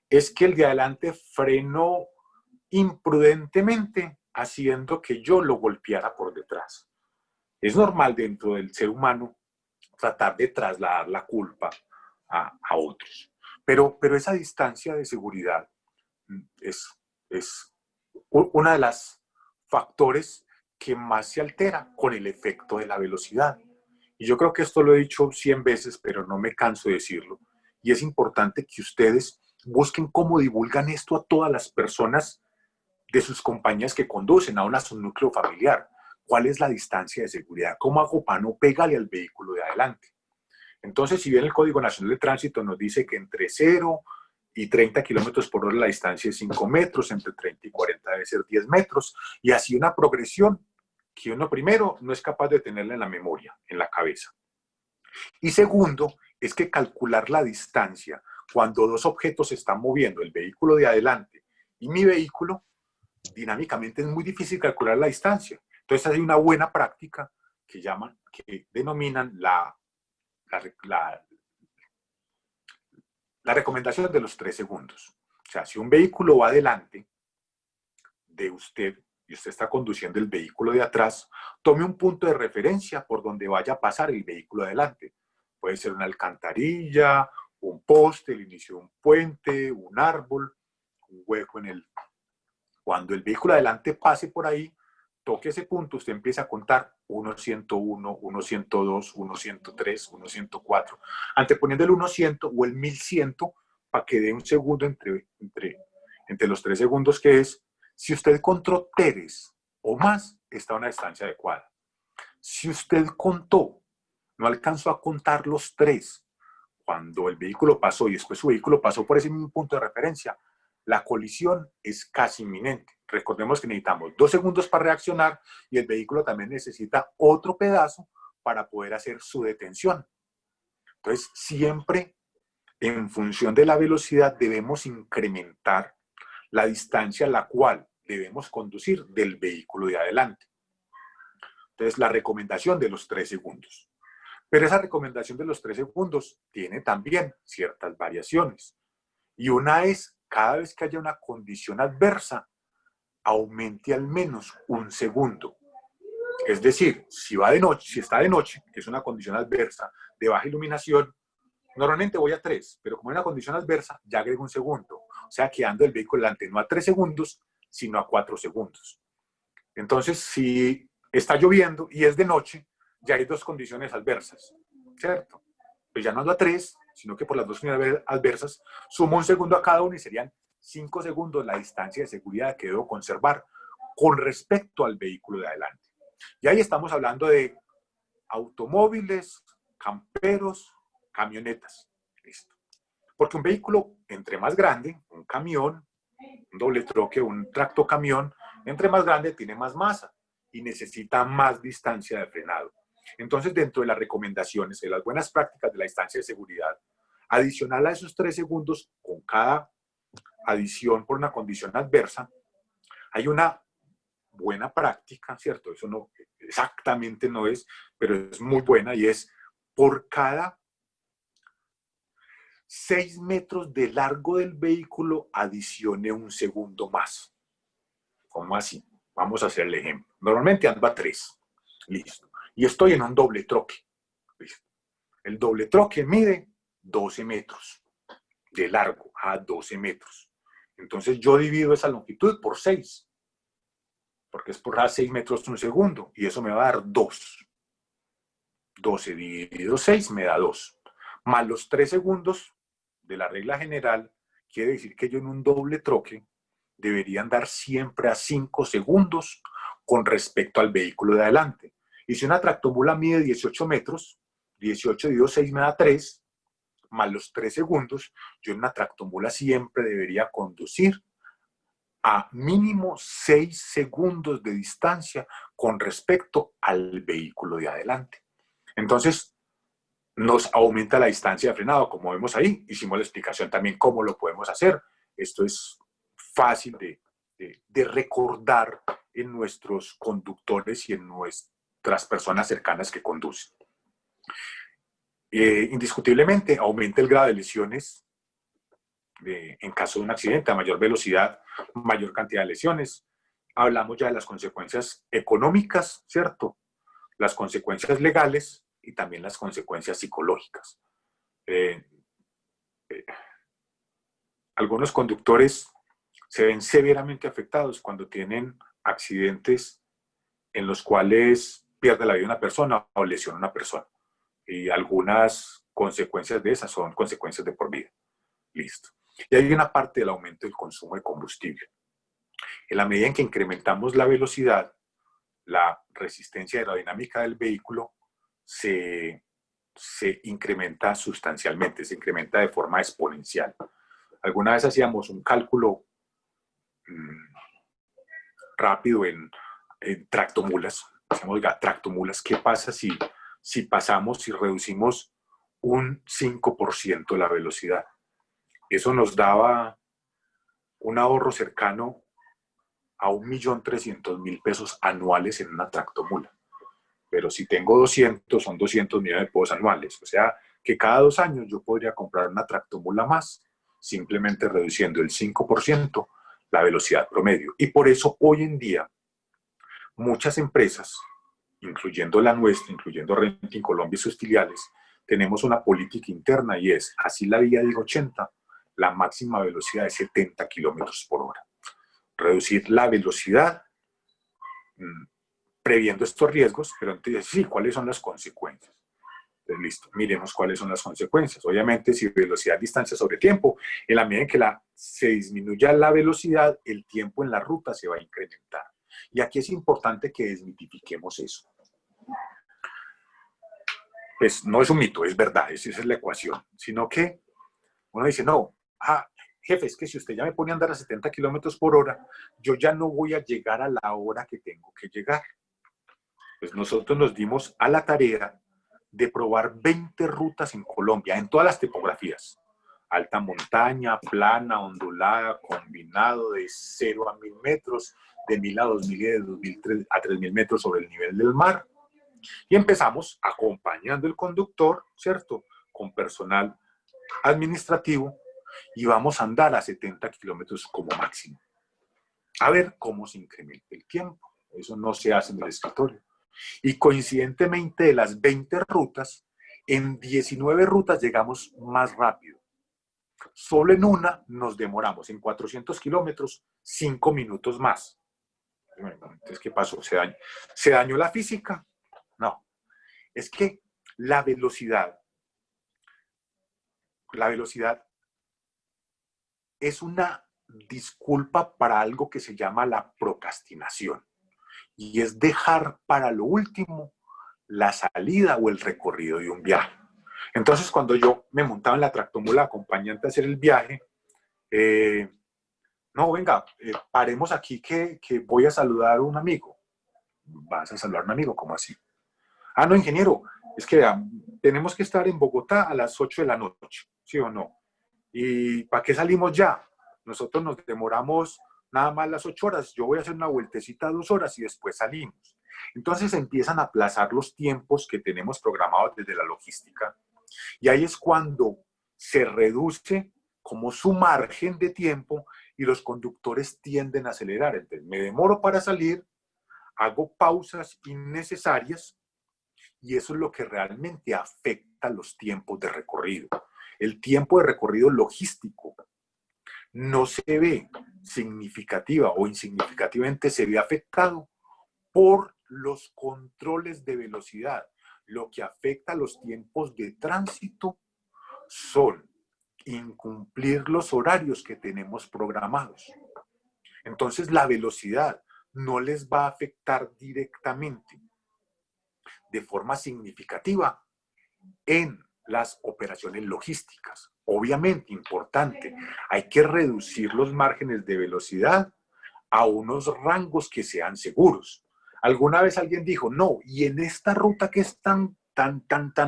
Es que el de adelante frenó imprudentemente haciendo que yo lo golpeara por detrás. Es normal dentro del ser humano tratar de trasladar la culpa a otros. Pero esa distancia de seguridad es una de las factores que más se altera con el efecto de la velocidad. Y yo creo que esto lo he dicho 100 veces, pero no me canso de decirlo. Y es importante que ustedes busquen cómo divulgan esto a todas las personas de sus compañías que conducen, a su núcleo familiar. ¿Cuál es la distancia de seguridad? ¿Cómo hago para no pegarle al vehículo de adelante? Entonces, si bien el Código Nacional de Tránsito nos dice que entre 0 y 30 kilómetros por hora la distancia es 5 metros, entre 30 y 40 debe ser 10 metros, y así una progresión que uno primero no es capaz de tenerla en la memoria, en la cabeza. Y segundo, es que calcular la distancia cuando dos objetos se están moviendo, el vehículo de adelante y mi vehículo, dinámicamente es muy difícil calcular la distancia. Entonces hay una buena práctica que denominan la recomendación de los 3 segundos. O sea, si un vehículo va adelante de usted y usted está conduciendo el vehículo de atrás, tome un punto de referencia por donde vaya a pasar el vehículo adelante. Puede ser una alcantarilla, un poste, el inicio de un puente, un árbol, un hueco en el... Cuando el vehículo adelante pase por ahí, toque ese punto, usted empieza a contar 1, 101, 1, 102, 1, 103, 1, 104, anteponiendo el 1, 100 o el 1100 para que dé un segundo entre los 3 segundos, que es, si usted contó 3 o más, está a una distancia adecuada. Si usted contó, no alcanzó a contar los 3, cuando el vehículo pasó y después su vehículo pasó por ese mismo punto de referencia, la colisión es casi inminente. Recordemos que necesitamos 2 segundos para reaccionar y el vehículo también necesita otro pedazo para poder hacer su detención. Entonces, siempre en función de la velocidad debemos incrementar la distancia a la cual debemos conducir del vehículo de adelante. Entonces, la recomendación de los 3 segundos. Pero esa recomendación de los 3 segundos tiene también ciertas variaciones. Y una es, cada vez que haya una condición adversa, aumente al menos 1 segundo. Es decir, si está de noche, que es una condición adversa de baja iluminación, normalmente voy a 3, pero como es una condición adversa, ya agrego 1 segundo. O sea, quedando el vehículo delante no a 3 segundos, sino a 4 segundos. Entonces, si está lloviendo y es de noche, ya hay 2 condiciones adversas, ¿cierto? Pues ya no ando a 3, sino que por las 2 condiciones adversas sumo 1 segundo a cada uno y serían 5 segundos la distancia de seguridad que debo conservar con respecto al vehículo de adelante. Y ahí estamos hablando de automóviles, camperos, camionetas. Listo. Porque un vehículo, entre más grande, un camión, un doble troque, un tractocamión, entre más grande tiene más masa y necesita más distancia de frenado. Entonces, dentro de las recomendaciones, de las buenas prácticas de la distancia de seguridad, adicional a esos 3 segundos, con cada adición por una condición adversa, hay una buena práctica, ¿cierto? Eso no exactamente no es, pero es muy buena, y es por cada 6 metros de largo del vehículo adicione 1 segundo más. ¿Cómo así? Vamos a hacer el ejemplo. Normalmente ando a 3. Listo. Y estoy en un doble troque. Listo. El doble troque mide 12 metros de largo a 12 metros. Entonces yo divido esa longitud por 6. Porque es por cada 6 metros 1 segundo. Y eso me va a dar 2. 12 dividido 6 me da 2. Más los 3 segundos de la regla general, quiere decir que yo en un doble troque debería andar siempre a 5 segundos con respecto al vehículo de adelante. Y si una tractomula mide 18 metros, 18 dividido 6 me da 3, más los 3 segundos, yo en una tractomula siempre debería conducir a mínimo 6 segundos de distancia con respecto al vehículo de adelante. Entonces, nos aumenta la distancia de frenado, como vemos ahí. Hicimos la explicación también cómo lo podemos hacer. Esto es fácil de recordar en nuestros conductores y en nuestras personas cercanas que conducen. Indiscutiblemente aumenta el grado de lesiones en caso de un accidente a mayor velocidad, mayor cantidad de lesiones. Hablamos ya de las consecuencias económicas, ¿cierto? Las consecuencias legales y también las consecuencias psicológicas. Algunos conductores se ven severamente afectados cuando tienen accidentes en los cuales pierde la vida una persona o lesiona una persona. Y algunas consecuencias de esas son consecuencias de por vida. Listo. Y hay una parte del aumento del consumo de combustible. En la medida en que incrementamos la velocidad, la resistencia aerodinámica del vehículo se incrementa sustancialmente, se incrementa de forma exponencial. Alguna vez hacíamos un cálculo rápido en tractomulas, Decimos, oiga, tractomulas, ¿qué pasa si pasamos, si reducimos un 5% la velocidad? Eso nos daba un ahorro cercano a 1.300.000 pesos anuales en una tractomula. Pero si tengo 200, son 200 millones de pesos anuales. O sea, que cada 2 años yo podría comprar una tractomula más, simplemente reduciendo el 5% la velocidad promedio. Y por eso hoy en día muchas empresas, incluyendo la nuestra, incluyendo Renting Colombia y sus filiales, tenemos una política interna y es, así la vía diga 80, la máxima velocidad es 70 kilómetros por hora. Reducir la velocidad previendo estos riesgos, pero entonces sí, ¿cuáles son las consecuencias? Entonces, listo, miremos cuáles son las consecuencias. Obviamente, si velocidad, distancia sobre tiempo, en la medida en que se disminuya la velocidad, el tiempo en la ruta se va a incrementar. Y aquí es importante que desmitifiquemos eso. Pues no es un mito, es verdad, esa es la ecuación. Sino que uno dice, no, jefe, es que si usted ya me pone a andar a 70 kilómetros por hora, yo ya no voy a llegar a la hora que tengo que llegar. Pues nosotros nos dimos a la tarea de probar 20 rutas en Colombia, en todas las tipografías. Alta montaña, plana, ondulada, combinado de 0 a 1.000 metros, de 1.000 a 2.000 y de 2.000 a 3.000 metros sobre el nivel del mar. Y empezamos acompañando el conductor, ¿cierto? Con personal administrativo, y vamos a andar a 70 kilómetros como máximo. A ver cómo se incrementa el tiempo. Eso no se hace en el escritorio. Y coincidentemente, de las 20 rutas, en 19 rutas llegamos más rápido. Solo en una nos demoramos, en 400 kilómetros, 5 minutos más. Entonces, ¿qué pasó? ¿Se dañó la física? No. Es que la velocidad es una disculpa para algo que se llama la procrastinación. Y es dejar para lo último la salida o el recorrido de un viaje. Entonces, cuando yo me montaba en la tractomula acompañante a hacer el viaje, no, venga, paremos aquí que voy a saludar a un amigo. ¿Vas a saludar a un amigo? ¿Cómo así? Ah, no, ingeniero, es que tenemos que estar en Bogotá a las 8 de la noche, ¿sí o no? ¿Y para qué salimos ya? Nosotros nos demoramos nada más las 8 horas, yo voy a hacer una vueltecita 2 horas y después salimos. Entonces empiezan a aplazar los tiempos que tenemos programados desde la logística. Y ahí es cuando se reduce como su margen de tiempo y los conductores tienden a acelerar. Entonces me demoro para salir, hago pausas innecesarias y eso es lo que realmente afecta los tiempos de recorrido. El tiempo de recorrido logístico no se ve significativa o insignificativamente, se ve afectado por los controles de velocidad. Lo que afecta a los tiempos de tránsito son incumplir los horarios que tenemos programados. Entonces la velocidad no les va a afectar directamente de forma significativa en las operaciones logísticas. Obviamente, importante, hay que reducir los márgenes de velocidad a unos rangos que sean seguros. Alguna vez alguien dijo, no, y en esta ruta que es tan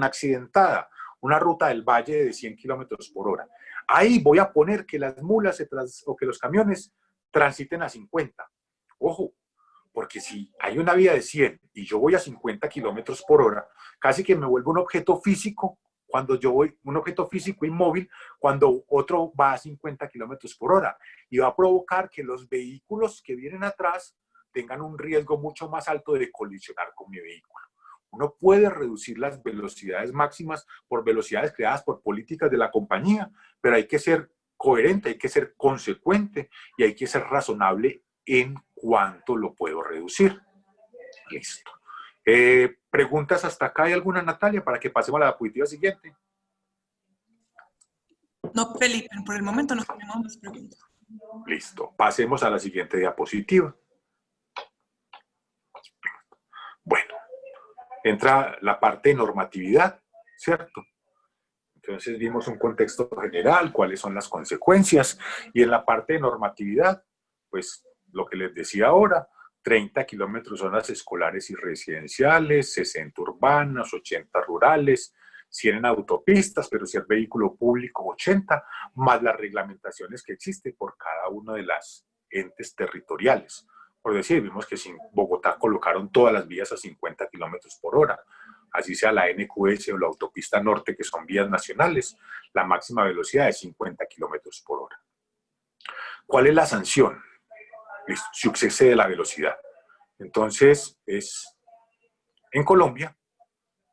accidentada, una ruta del valle de 100 kilómetros por hora, ahí voy a poner que las mulas o que los camiones transiten a 50. Ojo, porque si hay una vía de 100 y yo voy a 50 kilómetros por hora, casi que me vuelvo un objeto físico cuando yo voy, un objeto físico inmóvil, cuando otro va a 50 kilómetros por hora. Y va a provocar que los vehículos que vienen atrás tengan un riesgo mucho más alto de colisionar con mi vehículo. Uno puede reducir las velocidades máximas por velocidades creadas por políticas de la compañía, pero hay que ser coherente, hay que ser consecuente y hay que ser razonable en cuánto lo puedo reducir. Listo. ¿Preguntas hasta acá? ¿Hay alguna, Natalia, para que pasemos a la diapositiva siguiente? No, Felipe, por el momento no tenemos más preguntas. Listo. Pasemos a la siguiente diapositiva. Bueno, entra la parte de normatividad, ¿cierto? Entonces vimos un contexto general, cuáles son las consecuencias, y en la parte de normatividad, pues lo que les decía ahora, 30 kilómetros zonas escolares y residenciales, 60 urbanas, 80 rurales, 100 en autopistas, pero si es vehículo público 80, más las reglamentaciones que existen por cada una de las entes territoriales. Por decir, vimos que en Bogotá colocaron todas las vías a 50 kilómetros por hora, así sea la NQS o la autopista norte, que son vías nacionales, la máxima velocidad es 50 kilómetros por hora. ¿Cuál es la sanción? Listo, si excede la velocidad. Entonces, en Colombia,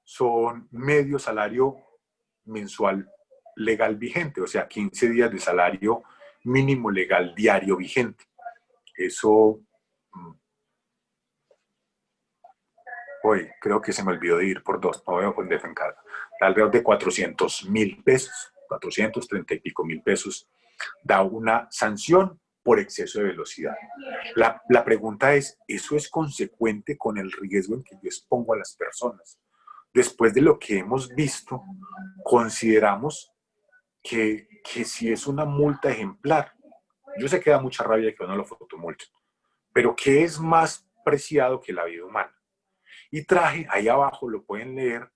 son medio salario mensual legal vigente, o sea, 15 días de salario mínimo legal diario vigente. Eso, hoy creo que se me olvidó de ir por dos, no veo con defencar, alrededor de 400.000 pesos, 430 y pico mil pesos, da una sanción por exceso de velocidad. La pregunta es, ¿eso es consecuente con el riesgo en que yo expongo a las personas? Después de lo que hemos visto, consideramos que si es una multa ejemplar, yo sé que da mucha rabia que uno lo fotomulten, pero ¿qué es más preciado que la vida humana? Y traje, ahí abajo lo pueden leer,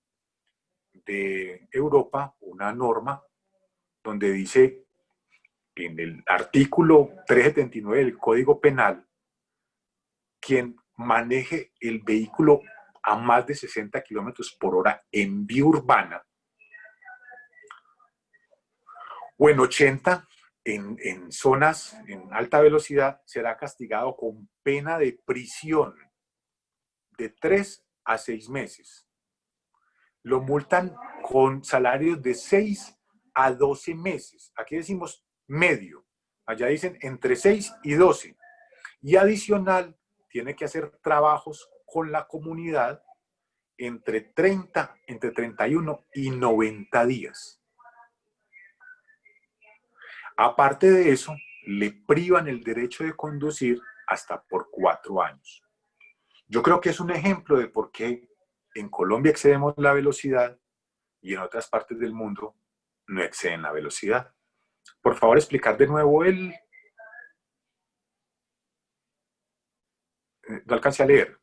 de Europa, una norma donde dice en el artículo 379 del Código Penal, quien maneje el vehículo a más de 60 kilómetros por hora en vía urbana o en 80 en zonas en alta velocidad, será castigado con pena de prisión de 3 a 6 meses. Lo multan con salarios de 6 a 12 meses. Aquí decimos medio. Allá dicen entre 6 y 12. Y adicional, tiene que hacer trabajos con la comunidad entre 31 y 90 días. Aparte de eso, le privan el derecho de conducir hasta por 4 años. Yo creo que es un ejemplo de por qué en Colombia excedemos la velocidad y en otras partes del mundo no exceden la velocidad. Por favor, explicar de nuevo no alcancé a leer.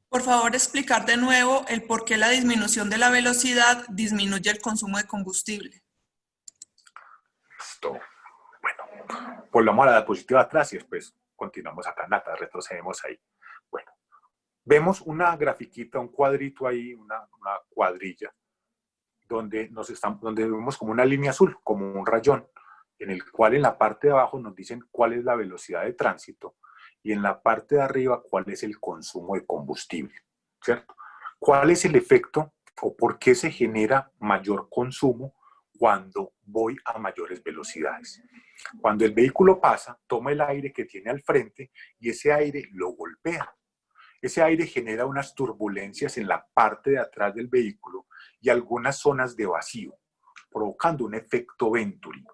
Por favor, explicar de nuevo el por qué la disminución de la velocidad disminuye el consumo de combustible. Listo. Bueno, volvamos a la diapositiva atrás y después continuamos acá, Nata, retrocedemos ahí. Bueno, vemos una grafiquita, un cuadrito ahí, una cuadrilla, donde vemos como una línea azul, como un rayón, en el cual en la parte de abajo nos dicen cuál es la velocidad de tránsito y en la parte de arriba cuál es el consumo de combustible, ¿cierto? ¿Cuál es el efecto o por qué se genera mayor consumo cuando voy a mayores velocidades? Cuando el vehículo pasa, toma el aire que tiene al frente y ese aire lo golpea. Ese aire genera unas turbulencias en la parte de atrás del vehículo y algunas zonas de vacío, provocando un efecto Venturi.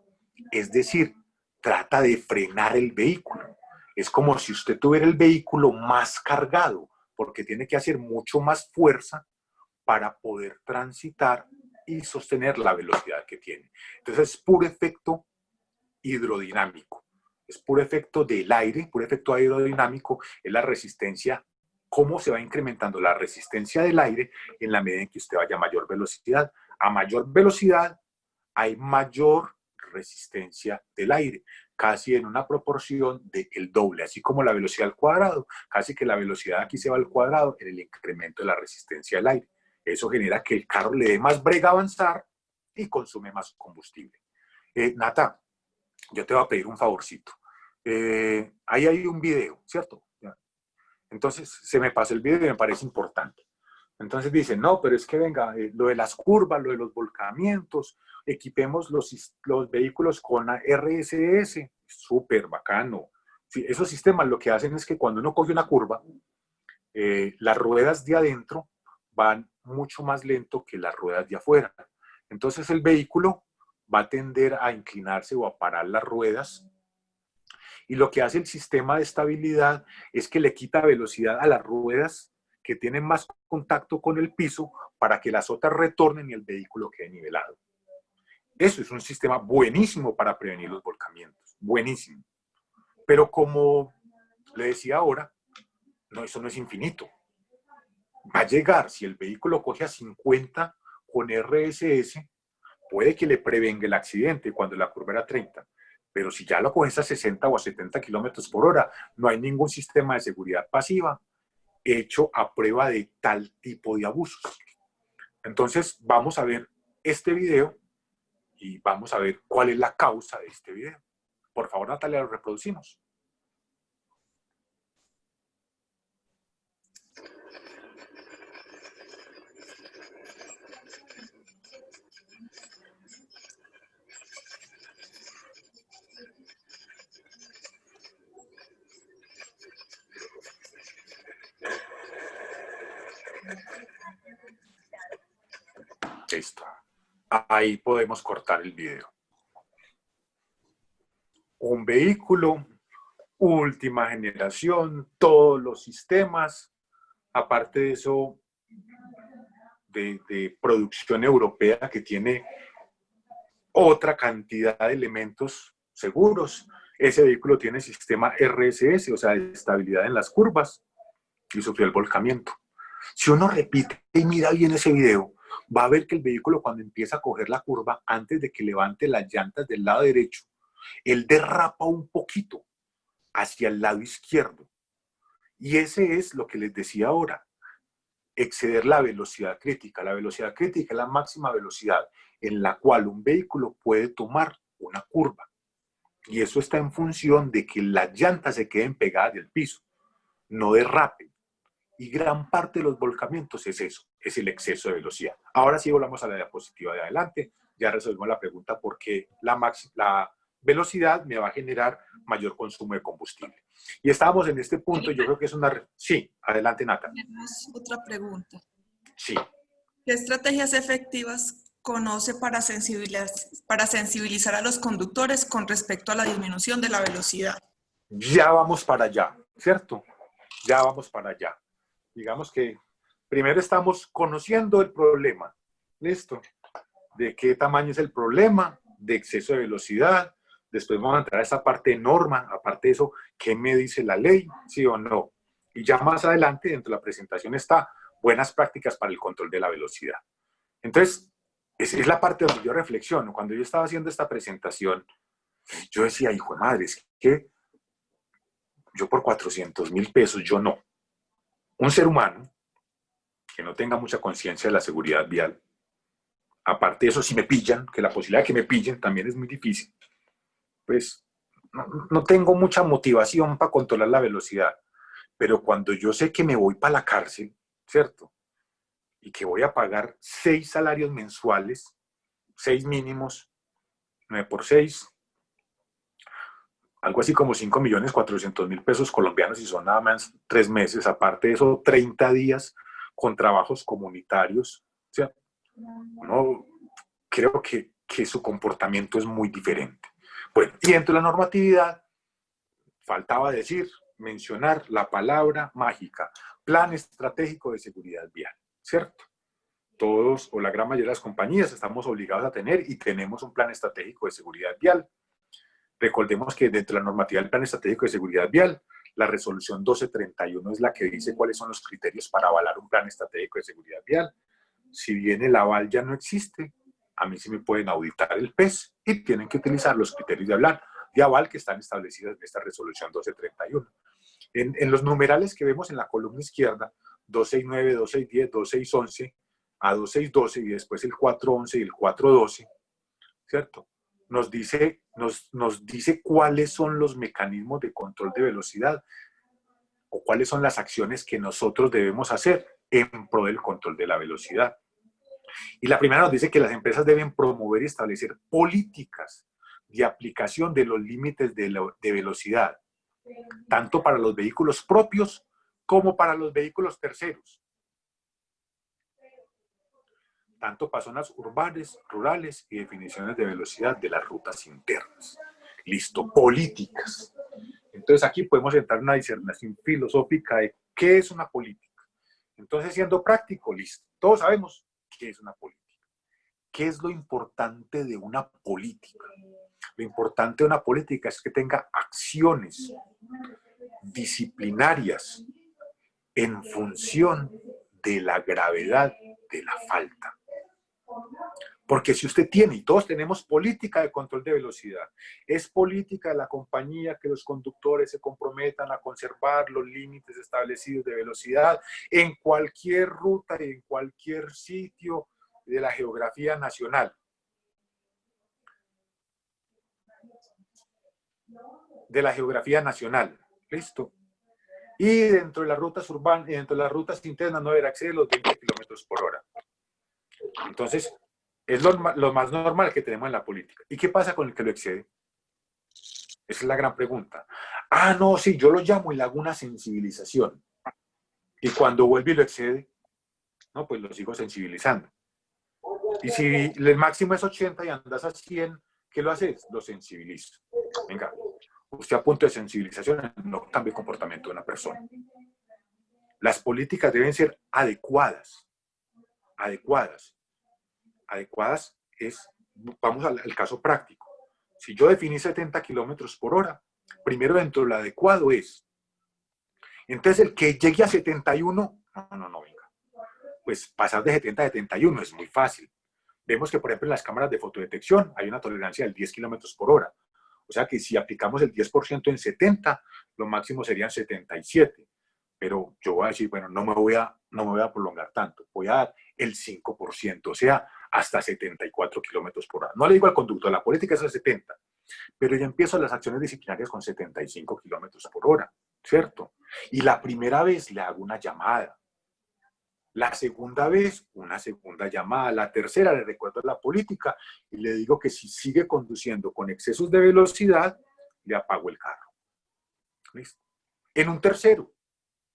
Es decir, trata de frenar el vehículo. Es como si usted tuviera el vehículo más cargado, porque tiene que hacer mucho más fuerza para poder transitar y sostener la velocidad que tiene. Entonces es puro efecto hidrodinámico. Es puro efecto del aire, puro efecto aerodinámico, es la resistencia. ¿Cómo se va incrementando la resistencia del aire en la medida en que usted vaya a mayor velocidad? A mayor velocidad hay mayor resistencia del aire, casi en una proporción del doble, así como la velocidad al cuadrado, casi que la velocidad aquí se va al cuadrado en el incremento de la resistencia del aire. Eso genera que el carro le dé más brega a avanzar y consume más combustible. Nata, yo te voy a pedir un favorcito. Ahí hay un video, ¿cierto? Entonces se me pasó el video y me parece importante. Entonces dicen, no, pero es que venga, lo de las curvas, lo de los volcamientos, equipemos los vehículos con RSS, súper bacano. Sí, esos sistemas lo que hacen es que cuando uno coge una curva, las ruedas de adentro van mucho más lento que las ruedas de afuera. Entonces el vehículo va a tender a inclinarse o a parar las ruedas. Y lo que hace el sistema de estabilidad es que le quita velocidad a las ruedas que tienen más contacto con el piso para que las otras retornen y el vehículo quede nivelado. Eso es un sistema buenísimo para prevenir los volcamientos, buenísimo. Pero como le decía ahora, No, eso no es infinito. Va a llegar, si el vehículo coge a 50 con RSS, puede que le prevenga el accidente cuando la curva era 30. Pero si ya lo coges a 60 o a 70 kilómetros por hora, no hay ningún sistema de seguridad pasiva hecho a prueba de tal tipo de abusos. Entonces, vamos a ver este video y vamos a ver cuál es la causa de este video. Por favor, Natalia, lo reproducimos. Listo. Ahí podemos cortar el video. Un vehículo, última generación, todos los sistemas, aparte de eso, de producción europea que tiene otra cantidad de elementos seguros. Ese vehículo tiene sistema RSS, o sea, de estabilidad en las curvas, y sufrió el volcamiento. Si uno repite y mira bien ese video, va a ver que el vehículo, cuando empieza a coger la curva, antes de que levante las llantas del lado derecho, él derrapa un poquito hacia el lado izquierdo. Y ese es lo que les decía ahora, exceder la velocidad crítica. La velocidad crítica es la máxima velocidad en la cual un vehículo puede tomar una curva. Y eso está en función de que las llantas se queden pegadas del piso, no derrapen. Y gran parte de los volcamientos es eso, es el exceso de velocidad. Ahora sí volvamos a la diapositiva de adelante. Ya resolvimos la pregunta por qué la velocidad me va a generar mayor consumo de combustible. Y estábamos en este punto, yo creo que es una... Sí, adelante, Nata. Tenemos otra pregunta. Sí. ¿Qué estrategias efectivas conoce para sensibilizar a los conductores con respecto a la disminución de la velocidad? Ya vamos para allá, ¿cierto? Ya vamos para allá. Digamos que primero estamos conociendo el problema. ¿Listo? De qué tamaño es el problema, de exceso de velocidad. Después vamos a entrar a esa parte de norma, aparte de eso, ¿qué me dice la ley? ¿Sí o no? Y ya más adelante, dentro de la presentación, está buenas prácticas para el control de la velocidad. Entonces, es la parte donde yo reflexiono. Cuando yo estaba haciendo esta presentación, yo decía, hijo de madre, es que yo por 400.000 pesos, yo no. Un ser humano que no tenga mucha conciencia de la seguridad vial, aparte de eso, si me pillan, que la posibilidad de que me pillen también es muy difícil, pues no tengo mucha motivación para controlar la velocidad. Pero cuando yo sé que me voy para la cárcel, ¿cierto? Y que voy a pagar 6 salarios mensuales, 6 mínimos, 9 por 6, algo así como 5.400.000 pesos colombianos, y son nada más 3 meses, aparte de eso 30 días con trabajos comunitarios. O sea, no, creo que su comportamiento es muy diferente. Bueno, y dentro de la normatividad, faltaba mencionar la palabra mágica, Plan Estratégico de Seguridad Vial, ¿cierto? Todos o la gran mayoría de las compañías estamos obligados a tener y tenemos un plan estratégico de seguridad vial. Recordemos que dentro de la normatividad del Plan Estratégico de Seguridad Vial, la resolución 1231 es la que dice cuáles son los criterios para avalar un plan estratégico de seguridad vial. Si bien el aval ya no existe, a mí sí me pueden auditar el PES y tienen que utilizar los criterios de aval que están establecidos en esta resolución 1231. En los numerales que vemos en la columna izquierda, 269, 2610, 2611, a 2612 y después el 411 y el 412, ¿cierto? Nos dice cuáles son los mecanismos de control de velocidad o cuáles son las acciones que nosotros debemos hacer en pro del control de la velocidad. Y la primera nos dice que las empresas deben promover y establecer políticas de aplicación de los límites de velocidad, tanto para los vehículos propios como para los vehículos terceros, tanto para zonas urbanas, rurales y definiciones de velocidad de las rutas internas. Listo, políticas. Entonces aquí podemos entrar en una disertación filosófica de qué es una política. Entonces, siendo práctico, listo. Todos sabemos qué es una política. ¿Qué es lo importante de una política? Lo importante de una política es que tenga acciones disciplinarias en función de la gravedad de la falta. Porque si usted tiene, y todos tenemos política de control de velocidad, es política de la compañía que los conductores se comprometan a conservar los límites establecidos de velocidad en cualquier ruta y en cualquier sitio de la geografía nacional. De la geografía nacional. ¿Listo? Y dentro de las rutas urbanas y dentro de las rutas internas no deberá exceder los 20 kilómetros por hora. Entonces, es lo más normal que tenemos en la política. ¿Y qué pasa con el que lo excede? Esa es la gran pregunta. Ah, no, sí, yo lo llamo y le hago una sensibilización. Y cuando vuelve y lo excede, no, pues lo sigo sensibilizando. Y si el máximo es 80 y andas a 100, ¿qué lo haces? Lo sensibilizo. Venga, usted a punto de sensibilización no cambia el comportamiento de una persona. Las políticas deben ser adecuadas. Adecuadas. Adecuadas es, vamos al caso práctico. Si yo definí 70 kilómetros por hora, primero dentro de lo adecuado es, entonces el que llegue a 71, no, venga. Pues pasar de 70 a 71 es muy fácil. Vemos que, por ejemplo, en las cámaras de fotodetección hay una tolerancia del 10 kilómetros por hora. O sea que si aplicamos el 10% en 70, lo máximo serían 77. Pero yo voy a decir, bueno, no me voy a prolongar tanto. Voy a dar el 5%, o sea, hasta 74 kilómetros por hora. No le digo al conductor, la política es a 70, pero ya empiezo las acciones disciplinarias con 75 kilómetros por hora, ¿cierto? Y la primera vez le hago una llamada. La segunda vez, una segunda llamada. La tercera, le recuerdo la política y le digo que si sigue conduciendo con excesos de velocidad, le apago el carro. ¿Listo? En un tercero,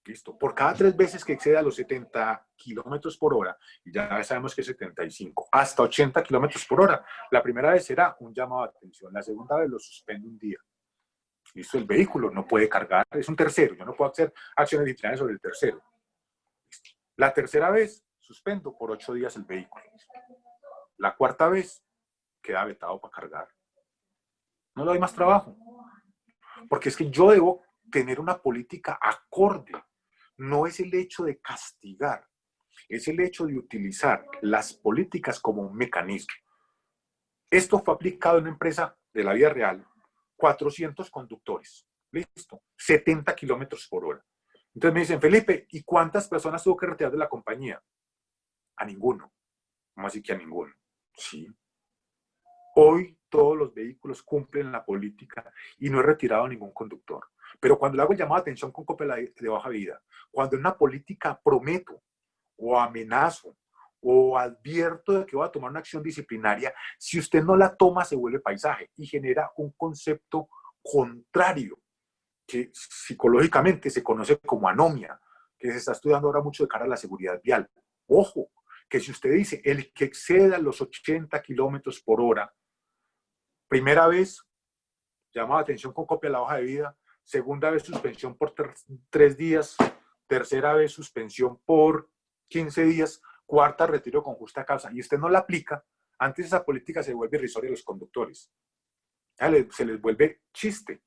listo. Por cada 3 veces que exceda los 70 kilómetros por hora, y ya sabemos que es 75, hasta 80 kilómetros por hora, la primera vez será un llamado de atención. La segunda vez lo suspendo un día. Listo, el vehículo no puede cargar, es un tercero, yo no puedo hacer acciones disciplinarias sobre el tercero. La tercera vez, suspendo por 8 días el vehículo. La cuarta vez, queda vetado para cargar. No le doy más trabajo. Porque es que yo debo tener una política acorde. No es el hecho de castigar, es el hecho de utilizar las políticas como un mecanismo. Esto fue aplicado en una empresa de la vida real, 400 conductores, listo, 70 kilómetros por hora. Entonces me dicen, Felipe, ¿y cuántas personas tuvo que retirar de la compañía? A ninguno. ¿Cómo así que a ninguno? Sí. Hoy todos los vehículos cumplen la política y no he retirado a ningún conductor. Pero cuando le hago el llamado de atención con copia de baja vida, cuando en una política prometo o amenazo o advierto de que voy a tomar una acción disciplinaria, si usted no la toma se vuelve paisaje y genera un concepto contrario que psicológicamente se conoce como anomia, que se está estudiando ahora mucho de cara a la seguridad vial. Ojo, que si usted dice el que exceda los 80 kilómetros por hora, primera vez, llamado de atención con copia de la hoja de vida, segunda vez suspensión por 3 días, tercera vez suspensión por 15 días, cuarta retiro con justa causa, y usted no la aplica, antes esa política se vuelve irrisoria a los conductores. Se les vuelve chiste.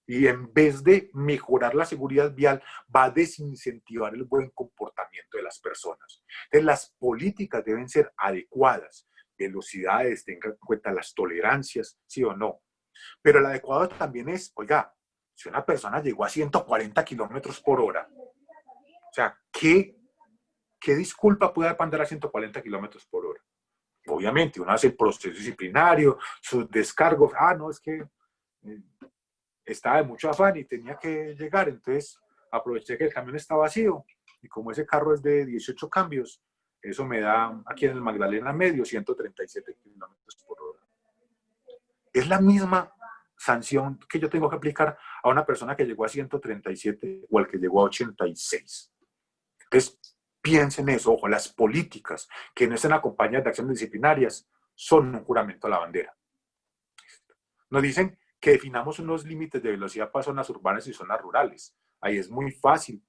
Y en vez de mejorar la seguridad vial, va a desincentivar el buen comportamiento de las personas. Entonces, las políticas deben ser adecuadas. Velocidades, tengan en cuenta las tolerancias, sí o no. Pero el adecuado también es, oiga, si una persona llegó a 140 kilómetros por hora, o sea, ¿qué disculpa puede dar para andar a 140 kilómetros por hora? Obviamente, uno hace el proceso disciplinario, sus descargos, no, es que estaba de mucho afán y tenía que llegar, entonces aproveché que el camión está vacío y como ese carro es de 18 cambios, eso me da aquí en el Magdalena Medio 137 kilómetros por hora. Es la misma sanción que yo tengo que aplicar a una persona que llegó a 137 o al que llegó a 86. Entonces, piensen eso, ojo, las políticas que no estén acompañadas de acciones disciplinarias son un juramento a la bandera. Nos dicen que definamos unos límites de velocidad para zonas urbanas y zonas rurales. Ahí es muy fácil.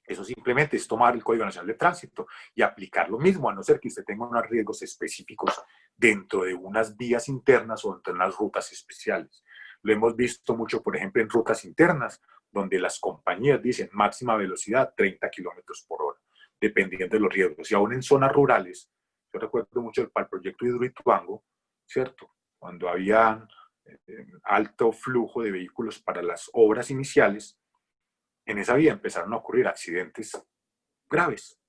Eso simplemente es tomar el Código Nacional de Tránsito y aplicar lo mismo, a no ser que usted tenga unos riesgos específicos dentro de unas vías internas o dentro de unas rutas especiales. Lo hemos visto mucho, por ejemplo, en rutas internas, donde las compañías dicen máxima velocidad 30 kilómetros por hora, dependiendo de los riesgos. Y aún en zonas rurales, yo recuerdo mucho para el proyecto Hidroituango, ¿cierto? Cuando había alto flujo de vehículos para las obras iniciales, en esa vía empezaron a ocurrir accidentes graves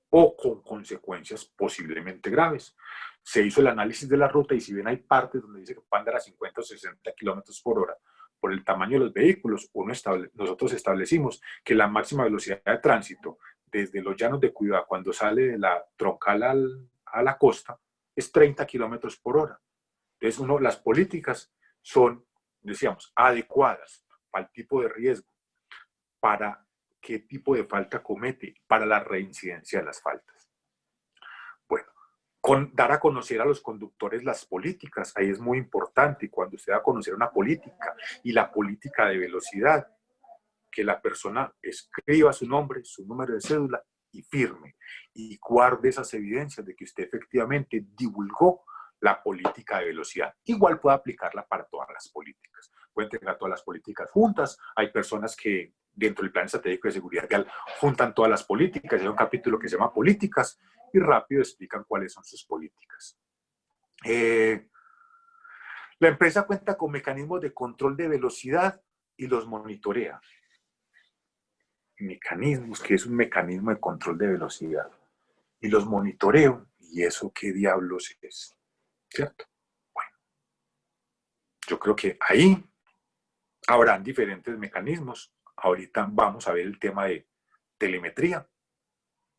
o con consecuencias posiblemente graves. Se hizo el análisis de la ruta y si bien hay partes donde dice que puede andar a 50 o 60 kilómetros por hora, por el tamaño de los vehículos, nosotros establecimos que la máxima velocidad de tránsito desde los llanos de Cuiabá, cuando sale de la troncal a la costa, es 30 kilómetros por hora. Entonces, las políticas son, decíamos, adecuadas para el tipo de riesgo, para qué tipo de falta comete, para la reincidencia de las faltas. Bueno, dar a conocer a los conductores las políticas, ahí es muy importante, cuando usted va a conocer una política y la política de velocidad, que la persona escriba su nombre, su número de cédula y firme, y guarde esas evidencias de que usted efectivamente divulgó la política de velocidad. Igual puede aplicarla para todas las políticas. Puede entregar todas las políticas juntas. Hay personas que dentro del Plan Estratégico de Seguridad Vial juntan todas las políticas. Hay un capítulo que se llama Políticas y rápido explican cuáles son sus políticas. La empresa cuenta con mecanismos de control de velocidad y los monitorea. Mecanismos, que es un mecanismo de control de velocidad. Y los monitoreo. ¿Y eso qué diablos es? ¿Cierto? Bueno, yo creo que ahí habrán diferentes mecanismos. Ahorita vamos a ver el tema de telemetría,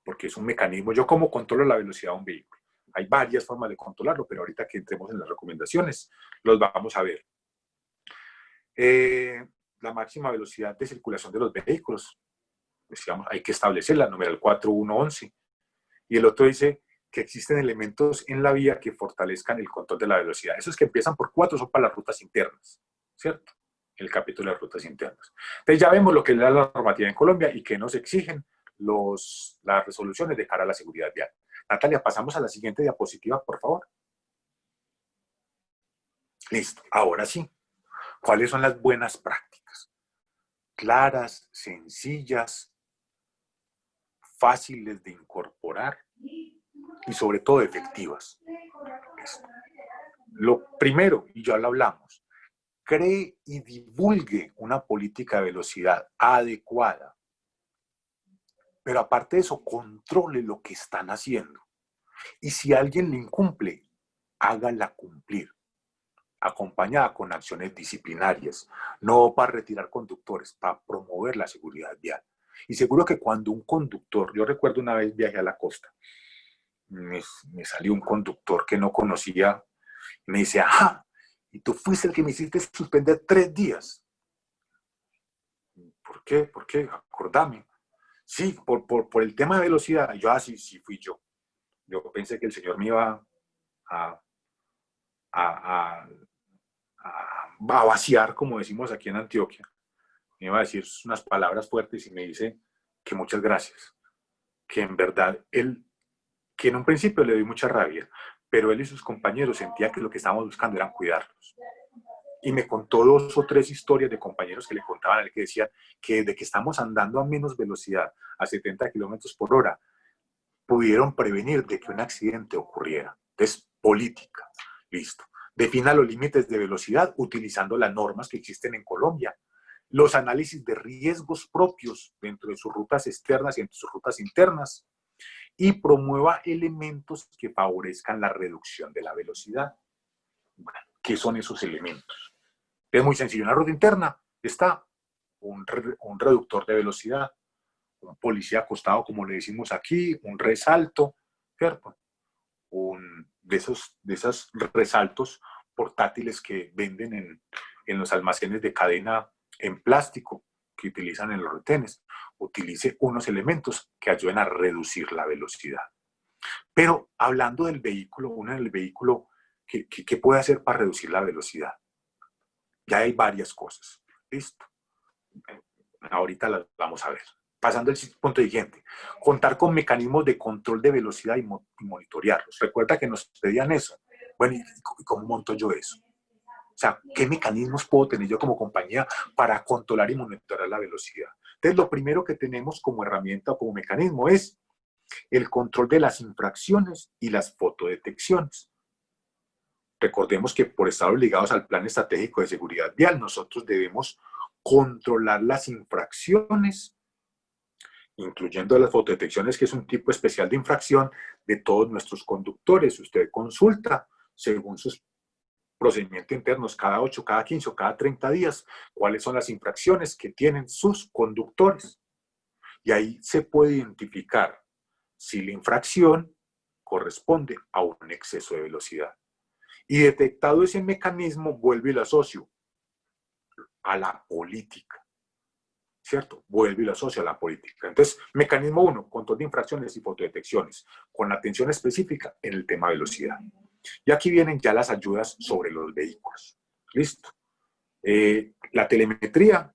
porque es un mecanismo. Yo cómo controlo la velocidad de un vehículo. Hay varias formas de controlarlo, pero ahorita que entremos en las recomendaciones, los vamos a ver. La máxima velocidad de circulación de los vehículos, decíamos, hay que establecerla, numeral 4111. Y el otro dice que existen elementos en la vía que fortalezcan el control de la velocidad. Esos que empiezan por 4 son para las rutas internas, ¿cierto? El capítulo de las rutas internas. Entonces ya vemos lo que es la normativa en Colombia y que nos exigen las resoluciones de cara a la seguridad vial. Natalia, pasamos a la siguiente diapositiva, por favor. Listo, ahora sí. ¿Cuáles son las buenas prácticas? Claras, sencillas, fáciles de incorporar y sobre todo efectivas. Lo primero, y ya lo hablamos, cree y divulgue una política de velocidad adecuada. Pero aparte de eso, controle lo que están haciendo. Y si alguien le incumple, hágala cumplir, acompañada con acciones disciplinarias, no para retirar conductores, para promover la seguridad vial. Y seguro que cuando un conductor, yo recuerdo una vez viajé a la costa, me salió un conductor que no conocía, y me dice, ajá, y tú fuiste el que me hiciste suspender 3 días. ¿Por qué? ¿Por qué? Acordame. Sí, por el tema de velocidad. Yo, sí fui yo. Yo pensé que el señor me iba a vaciar, como decimos aquí en Antioquia. Me iba a decir unas palabras fuertes y me dice que muchas gracias. Que en verdad que en un principio le dio mucha rabia, pero él y sus compañeros sentían que lo que estábamos buscando era cuidarlos. Y me contó 2 o 3 historias de compañeros que le contaban a él que decían que desde que estamos andando a menos velocidad, a 70 kilómetros por hora, pudieron prevenir de que un accidente ocurriera. Entonces, política, listo. Defina los límites de velocidad utilizando las normas que existen en Colombia. Los análisis de riesgos propios dentro de sus rutas externas y entre sus rutas internas. Y promueva elementos que favorezcan la reducción de la velocidad. Bueno, ¿qué son esos elementos? Es muy sencillo. En la ruta interna está un reductor de velocidad, un policía acostado, como le decimos aquí, un resalto, ¿cierto? De esos resaltos portátiles que venden en los almacenes de cadena en plástico que utilizan en los retenes. Utilice unos elementos que ayuden a reducir la velocidad. Pero hablando del vehículo, ¿qué puede hacer para reducir la velocidad? Ya hay varias cosas. ¿Listo? Ahorita las vamos a ver. Pasando al punto siguiente, contar con mecanismos de control de velocidad y monitorearlos. Recuerda que nos pedían eso. Bueno, ¿y cómo monto yo eso? sea, ¿qué mecanismos puedo tener yo como compañía para controlar y monitorar la velocidad? Entonces, lo primero que tenemos como herramienta o como mecanismo es el control de las infracciones y las fotodetecciones. Recordemos que por estar obligados al Plan Estratégico de Seguridad Vial, nosotros debemos controlar las infracciones, incluyendo las fotodetecciones, que es un tipo especial de infracción de todos nuestros conductores. Usted consulta según sus procedimientos internos cada 8, cada 15 o cada 30 días cuáles son las infracciones que tienen sus conductores. Y ahí se puede identificar si la infracción corresponde a un exceso de velocidad. Y detectado ese mecanismo, vuelve y lo asocio a la política, ¿cierto? Vuelve y lo asocio a la política. Entonces, mecanismo 1, control de infracciones y fotodetecciones, con atención específica en el tema velocidad. Y aquí vienen ya las ayudas sobre los vehículos. ¿Listo? La telemetría,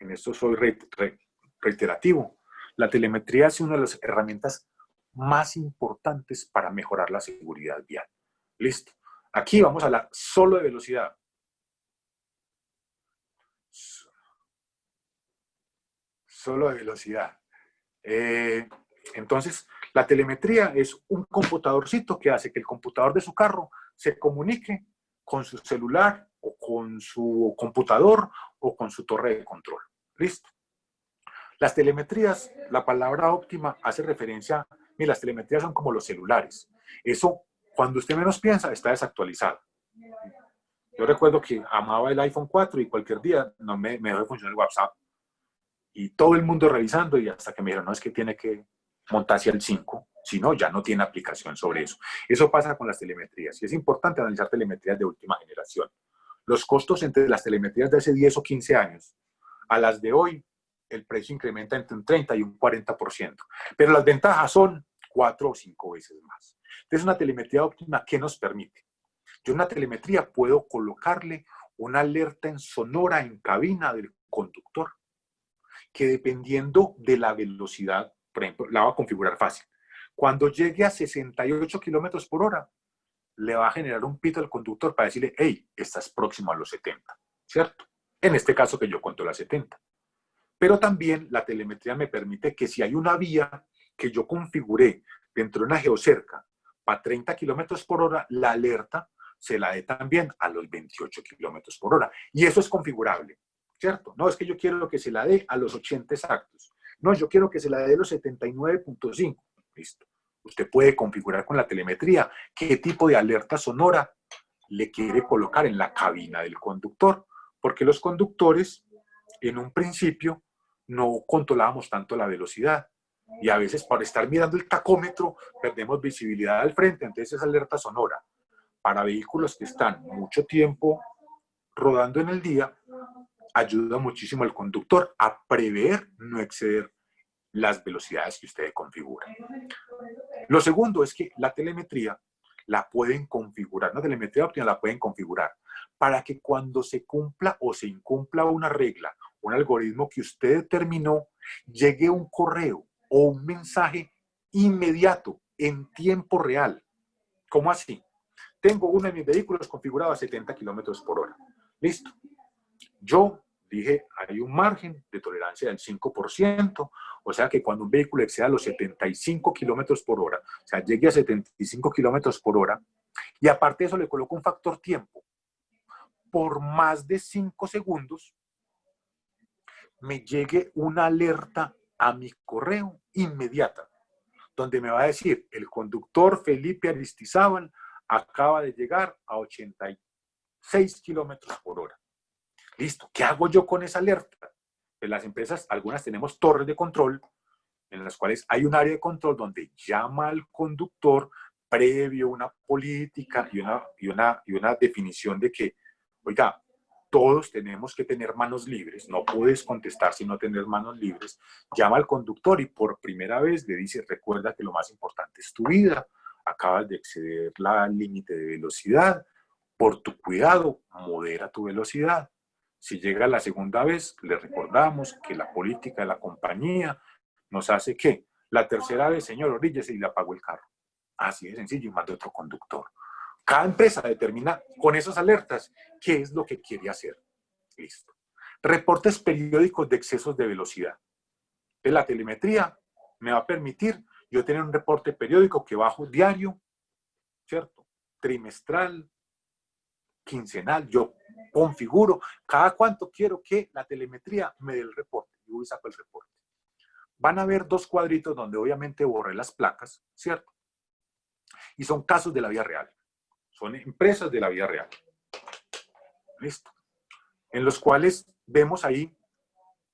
en esto soy reiterativo, la telemetría es una de las herramientas más importantes para mejorar la seguridad vial. ¿Listo? Aquí vamos a hablar solo de velocidad. Solo de velocidad. Entonces, la telemetría es un computadorcito que hace que el computador de su carro se comunique con su celular o con su computador o con su torre de control. ¿Listo? Las telemetrías, la palabra óptima hace referencia, mira, las telemetrías son como los celulares. Eso, cuando usted menos piensa, está desactualizado. Yo recuerdo que amaba el iPhone 4 y cualquier día no me dejó de funcionar el WhatsApp. Y todo el mundo revisando y hasta que me dijeron, no, es que tiene que montarse al 5, si no, ya no tiene aplicación sobre eso. Eso pasa con las telemetrías y es importante analizar telemetrías de última generación. Los costos entre las telemetrías de hace 10 o 15 años a las de hoy, el precio incrementa entre un 30 y un 40%, pero las ventajas son 4 o 5 veces más. Entonces, una telemetría óptima, ¿qué nos permite? Yo en una telemetría puedo colocarle una alerta en sonora en cabina del conductor, que dependiendo de la velocidad, por ejemplo, la va a configurar fácil. Cuando llegue a 68 kilómetros por hora, le va a generar un pito al conductor para decirle, hey, estás próximo a los 70, ¿cierto? En este caso que yo controlo a 70. Pero también la telemetría me permite que si hay una vía que yo configuré dentro de una geocerca para 30 kilómetros por hora, la alerta se la dé también a los 28 kilómetros por hora. Y eso es configurable, ¿cierto? No es que yo quiero que se la dé a los 80 exactos. No, yo quiero que se la dé a los 79.5. Listo. Usted puede configurar con la telemetría qué tipo de alerta sonora le quiere colocar en la cabina del conductor. Porque los conductores, en un principio, no controlábamos tanto la velocidad. Y a veces, por estar mirando el tacómetro, perdemos visibilidad al frente. Entonces, esa alerta sonora para vehículos que están mucho tiempo rodando en el día, ayuda muchísimo al conductor a prever no exceder las velocidades que usted configura. Lo segundo es que la telemetría la pueden configurar, una telemetría óptima la pueden configurar para que cuando se cumpla o se incumpla una regla, un algoritmo que usted determinó, llegue un correo o un mensaje inmediato, en tiempo real. ¿Cómo así? Tengo uno de mis vehículos configurado a 70 kilómetros por hora. Listo. Yo dije, hay un margen de tolerancia del 5%, o sea que cuando un vehículo exceda los 75 kilómetros por hora, o sea, llegue a 75 kilómetros por hora, y aparte de eso le coloco un factor tiempo, por más de 5 segundos, me llegue una alerta a mi correo inmediata, donde me va a decir, el conductor Felipe Aristizábal acaba de llegar a 86 kilómetros por hora. Listo. ¿Qué hago yo con esa alerta? Pues las empresas, algunas tenemos torres de control, en las cuales hay un área de control donde llama al conductor previo una política y una definición de que, oiga, todos tenemos que tener manos libres, no puedes contestar si no tener manos libres. Llama al conductor y por primera vez le dice, recuerda que lo más importante es tu vida, acabas de exceder la límite de velocidad, por tu cuidado, modera tu velocidad. Si llega la segunda vez, le recordamos que la política de la compañía nos hace que la tercera vez, señor, oríllese y le apagó el carro. Así de sencillo, y manda otro conductor. Cada empresa determina con esas alertas qué es lo que quiere hacer. Listo. Reportes periódicos de excesos de velocidad. De la telemetría me va a permitir yo tener un reporte periódico que bajo diario, ¿cierto? Trimestral, quincenal, yo configuro cada cuánto quiero que la telemetría me dé el reporte. Yo voy y saco el reporte. Van a ver dos cuadritos donde obviamente borré las placas, ¿cierto? Y son casos de la vida real. Son empresas de la vida real. Listo. En los cuales vemos ahí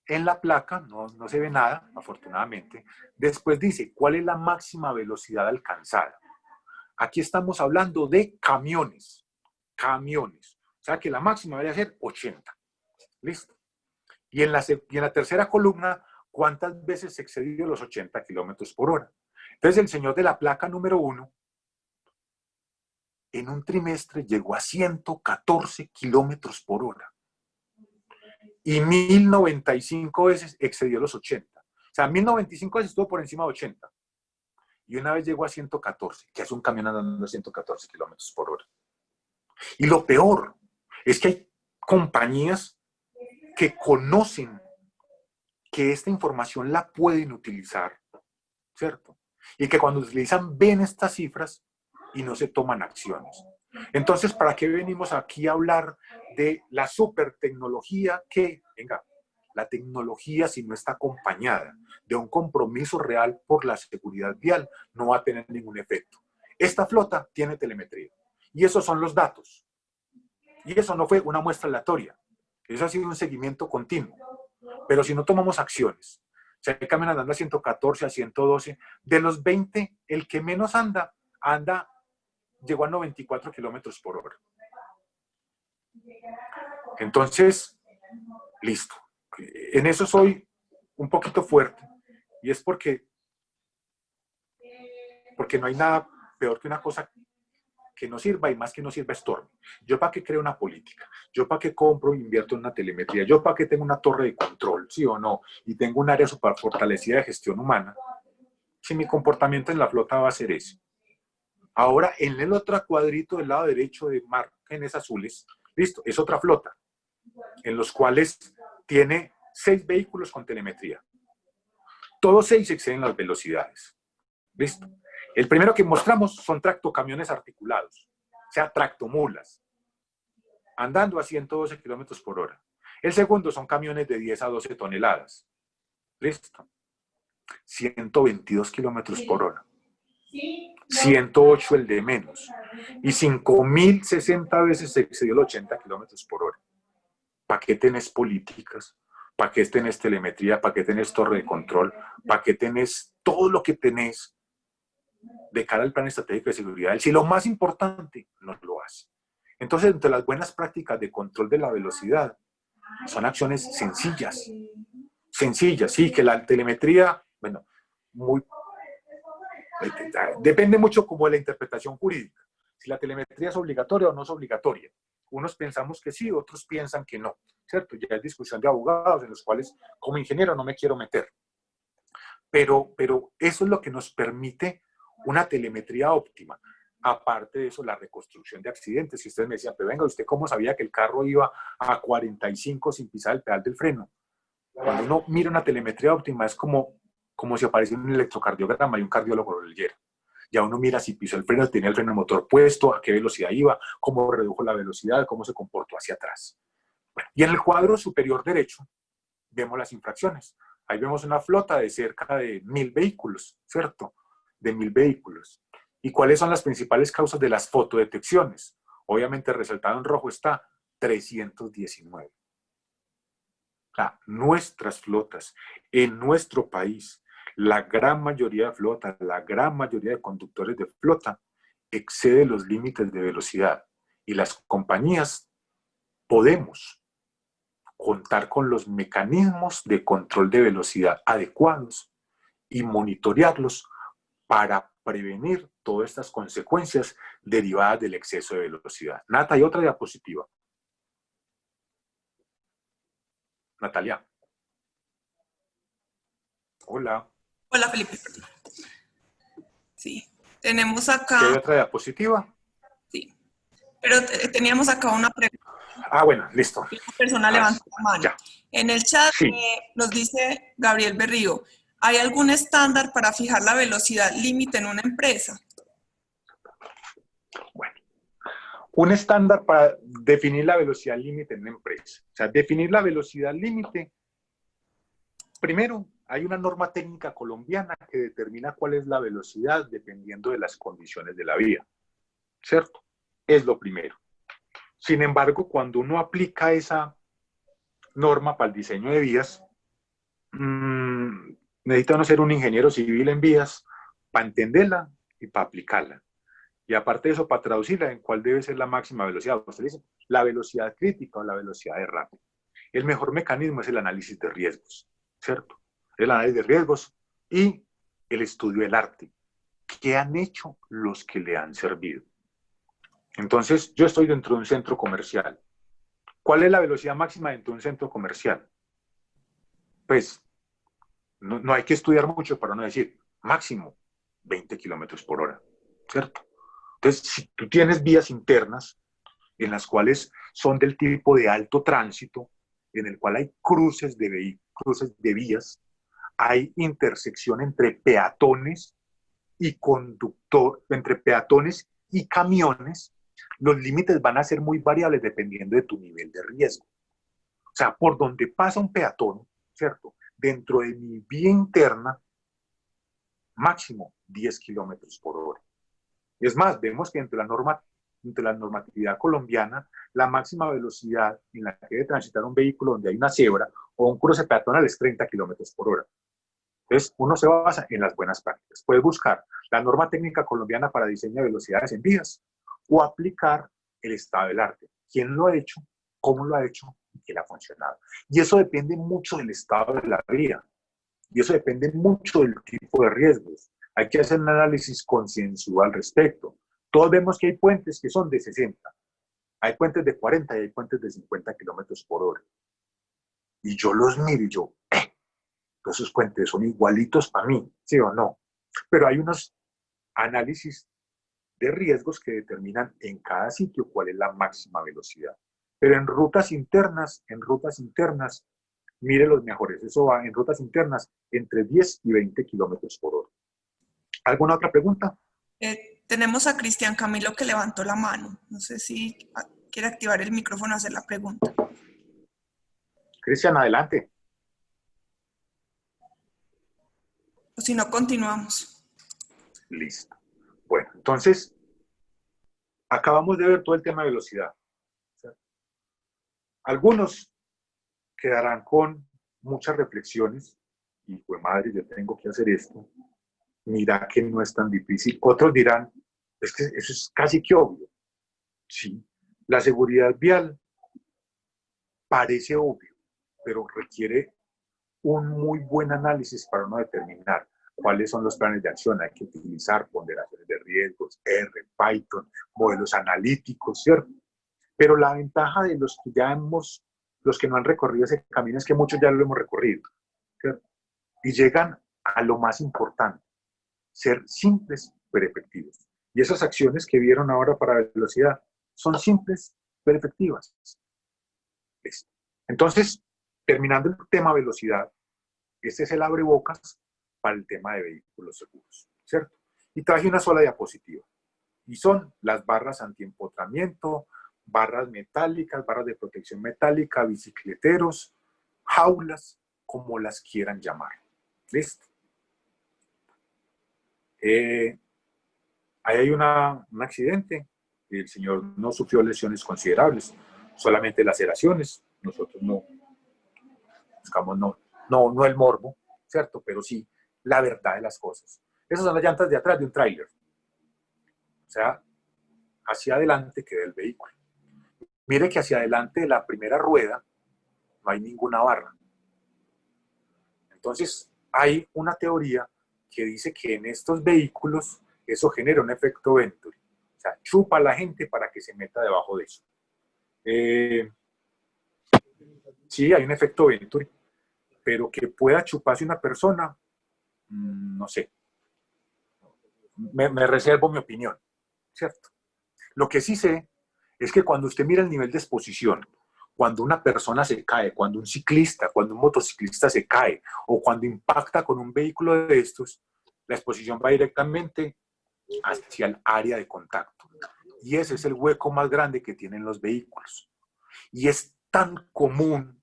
en la placa, no se ve nada, afortunadamente. Después dice, ¿cuál es la máxima velocidad alcanzada? Aquí estamos hablando de camiones. Camiones. O sea que la máxima debería ser 80. Listo. Y en la tercera columna, ¿cuántas veces se excedió los 80 kilómetros por hora? Entonces, el señor de la placa número 1, en un trimestre llegó a 114 kilómetros por hora. Y 1095 veces excedió los 80. O sea, 1095 veces estuvo por encima de 80. Y una vez llegó a 114, que es un camión andando a 114 kilómetros por hora. Y lo peor es que hay compañías que conocen que esta información la pueden utilizar, ¿cierto? Y que cuando utilizan ven estas cifras y no se toman acciones. Entonces, ¿para qué venimos aquí a hablar de la super tecnología que, venga, la tecnología si no está acompañada de un compromiso real por la seguridad vial no va a tener ningún efecto? Esta flota tiene telemetría y esos son los datos. Y eso no fue una muestra aleatoria, eso ha sido un seguimiento continuo. Pero si no tomamos acciones, se caminan andando a 114, a 112, de los 20, el que menos anda, llegó a 94 kilómetros por hora. Entonces, listo. En eso soy un poquito fuerte y es porque no hay nada peor que una cosa que no sirva y más que no sirva estorbe. Yo para qué creo una política, yo para qué compro e invierto en una telemetría, yo para qué tengo una torre de control, sí o no, y tengo un área super fortalecida de gestión humana, si mi comportamiento en la flota va a ser ese. Ahora, en el otro cuadrito del lado derecho de márgenes azules, listo, es otra flota, en los cuales tiene 6 vehículos con telemetría. Todos 6 exceden las velocidades. Listo. El primero que mostramos son tractocamiones articulados, o sea, tractomulas, andando a 112 kilómetros por hora. El segundo son camiones de 10 a 12 toneladas. Listo. 122 kilómetros por hora. 108 el de menos. Y 5.060 veces se excedió los 80 kilómetros por hora. ¿Para qué tenés políticas? ¿Para qué tenés telemetría? ¿Para qué tenés torre de control? ¿Para qué tenés todo lo que tenés de cara al plan estratégico de seguridad? Si lo más importante no lo hace. Entonces, entre las buenas prácticas de control de la velocidad, son acciones sencillas. Sencillas, sí, que la telemetría, bueno, depende mucho como de la interpretación jurídica. Si la telemetría es obligatoria o no es obligatoria. Unos pensamos que sí, otros piensan que no, ¿cierto? Ya es discusión de abogados en los cuales como ingeniero no me quiero meter. Pero eso es lo que nos permite una telemetría óptima. Aparte de eso, la reconstrucción de accidentes. Si ustedes me decían, pero venga, ¿usted cómo sabía que el carro iba a 45 sin pisar el pedal del freno? Cuando uno mira una telemetría óptima es como si apareciera un electrocardiograma y un cardiólogo lo leyera. Ya uno mira si pisó el freno, tenía el freno motor puesto, a qué velocidad iba, cómo redujo la velocidad, cómo se comportó hacia atrás. Bueno, y en el cuadro superior derecho vemos las infracciones. Ahí vemos una flota de cerca de 1.000 vehículos, ¿cierto? De 1.000 vehículos. ¿Y cuáles son las principales causas de las fotodetecciones? Obviamente resaltado en rojo está 319. O sea, nuestras flotas en nuestro país, la gran mayoría de flotas, la gran mayoría de conductores de flota excede los límites de velocidad y las compañías podemos contar con los mecanismos de control de velocidad adecuados y monitorearlos para prevenir todas estas consecuencias derivadas del exceso de velocidad. Nata, hay otra diapositiva. Natalia. Hola. Hola, Felipe. Sí, tenemos acá... ¿Qué hay otra diapositiva? Sí, Pero teníamos acá una pregunta. Ah, bueno, listo. Una persona levantó la mano. Ya. En el chat Sí. nos dice Gabriel Berrío, ¿hay algún estándar para fijar la velocidad límite en una empresa? Bueno, un estándar para definir la velocidad límite en una empresa. O sea, definir la velocidad límite. Primero, hay una norma técnica colombiana que determina cuál es la velocidad dependiendo de las condiciones de la vía, ¿cierto? Es lo primero. Sin embargo, cuando uno aplica esa norma para el diseño de vías, necesita uno ser un ingeniero civil en vías para entenderla y para aplicarla. Y aparte de eso, para traducirla en cuál debe ser la máxima velocidad. Usted dice, la velocidad crítica o la velocidad de rápido. El mejor mecanismo es el análisis de riesgos, ¿cierto? El análisis de riesgos y el estudio del arte. ¿Qué han hecho los que le han servido? Entonces, yo estoy dentro de un centro comercial. ¿Cuál es la velocidad máxima dentro de un centro comercial? Pues, no hay que estudiar mucho para no decir, máximo 20 kilómetros por hora, ¿cierto? Entonces, si tú tienes vías internas en las cuales son del tipo de alto tránsito, en el cual hay cruces de vías, hay intersección entre peatones y entre peatones y camiones, los límites van a ser muy variables dependiendo de tu nivel de riesgo. O sea, por donde pasa un peatón, ¿cierto? Dentro de mi vía interna, máximo 10 kilómetros por hora. Es más, vemos que entre la normatividad colombiana, la máxima velocidad en la que debe transitar un vehículo donde hay una cebra o un cruce peatonal es 30 kilómetros por hora. Entonces, uno se basa en las buenas prácticas. Puedes buscar la norma técnica colombiana para diseño de velocidades en vías o aplicar el estado del arte. ¿Quién lo ha hecho? ¿Cómo lo ha hecho? ¿Y qué le ha funcionado? Y eso depende mucho del estado de la vía. Y eso depende mucho del tipo de riesgos. Hay que hacer un análisis concienzudo al respecto. Todos vemos que hay puentes que son de 60, hay puentes de 40 y hay puentes de 50 kilómetros por hora. Y yo los miro y yo, esos puentes son igualitos para mí, ¿sí o no? Pero hay unos análisis de riesgos que determinan en cada sitio cuál es la máxima velocidad. Pero en rutas internas, mire los mejores. Eso va en rutas internas entre 10 y 20 kilómetros por hora. ¿Alguna otra pregunta? Tenemos a Cristian Camilo que levantó la mano. No sé si quiere activar el micrófono y hacer la pregunta. Cristian, adelante. O si no, continuamos. Listo. Bueno, entonces, acabamos de ver todo el tema de velocidad. Algunos quedarán con muchas reflexiones y, pues madre, yo tengo que hacer esto. Mira que no es tan difícil. Otros dirán, es que eso es casi que obvio. Sí, la seguridad vial parece obvio, pero requiere un muy buen análisis para uno determinar cuáles son los planes de acción. Hay que utilizar ponderaciones de riesgos, R, Python, modelos analíticos, ¿cierto? Pero la ventaja de los que no han recorrido ese camino es que muchos ya lo hemos recorrido, ¿cierto? Y llegan a lo más importante, ser simples pero efectivos. Y esas acciones que vieron ahora para velocidad son simples pero efectivas. Entonces, terminando el tema velocidad, este es el abrebocas para el tema de vehículos seguros, ¿cierto? Y traje una sola diapositiva. Y son las barras antiempotramiento, barras metálicas, barras de protección metálica, bicicleteros, jaulas, como las quieran llamar. ¿Listo? Ahí hay un accidente. El señor no sufrió lesiones considerables, solamente laceraciones. Nosotros no buscamos no el morbo, ¿cierto? Pero sí la verdad de las cosas. Esas son las llantas de atrás de un tráiler. O sea, hacia adelante queda el vehículo. Mire que hacia adelante de la primera rueda no hay ninguna barra. Entonces, hay una teoría que dice que en estos vehículos eso genera un efecto Venturi. O sea, chupa a la gente para que se meta debajo de eso. Sí, hay un efecto Venturi, pero que pueda chuparse una persona, no sé. Me reservo mi opinión, ¿cierto? Lo que sí sé es que cuando usted mira el nivel de exposición, cuando una persona se cae, cuando un ciclista, cuando un motociclista se cae, o cuando impacta con un vehículo de estos, la exposición va directamente hacia el área de contacto. Y ese es el hueco más grande que tienen los vehículos. Y es tan común,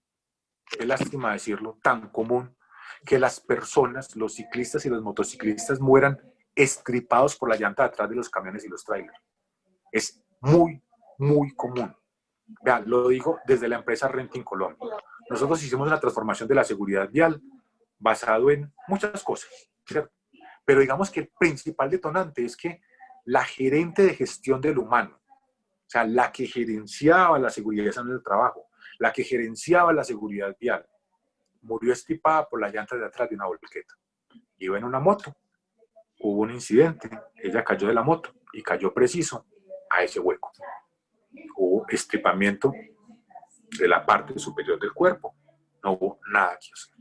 qué lástima decirlo, tan común, que las personas, los ciclistas y los motociclistas mueran estripados por la llanta de atrás de los camiones y los trailers. Es muy, muy común. Vean, lo digo desde la empresa Renting Colombia. Nosotros hicimos una transformación de la seguridad vial basado en muchas cosas, ¿cierto? Pero digamos que el principal detonante es que la gerente de gestión del humano, o sea, la que gerenciaba la seguridad en el trabajo, la que gerenciaba la seguridad vial, murió estripada por la llanta de atrás de una volqueta. Iba en una moto, hubo un incidente, ella cayó de la moto y cayó preciso a ese hueco. Hubo estripamiento de la parte superior del cuerpo, no hubo nada que hacer.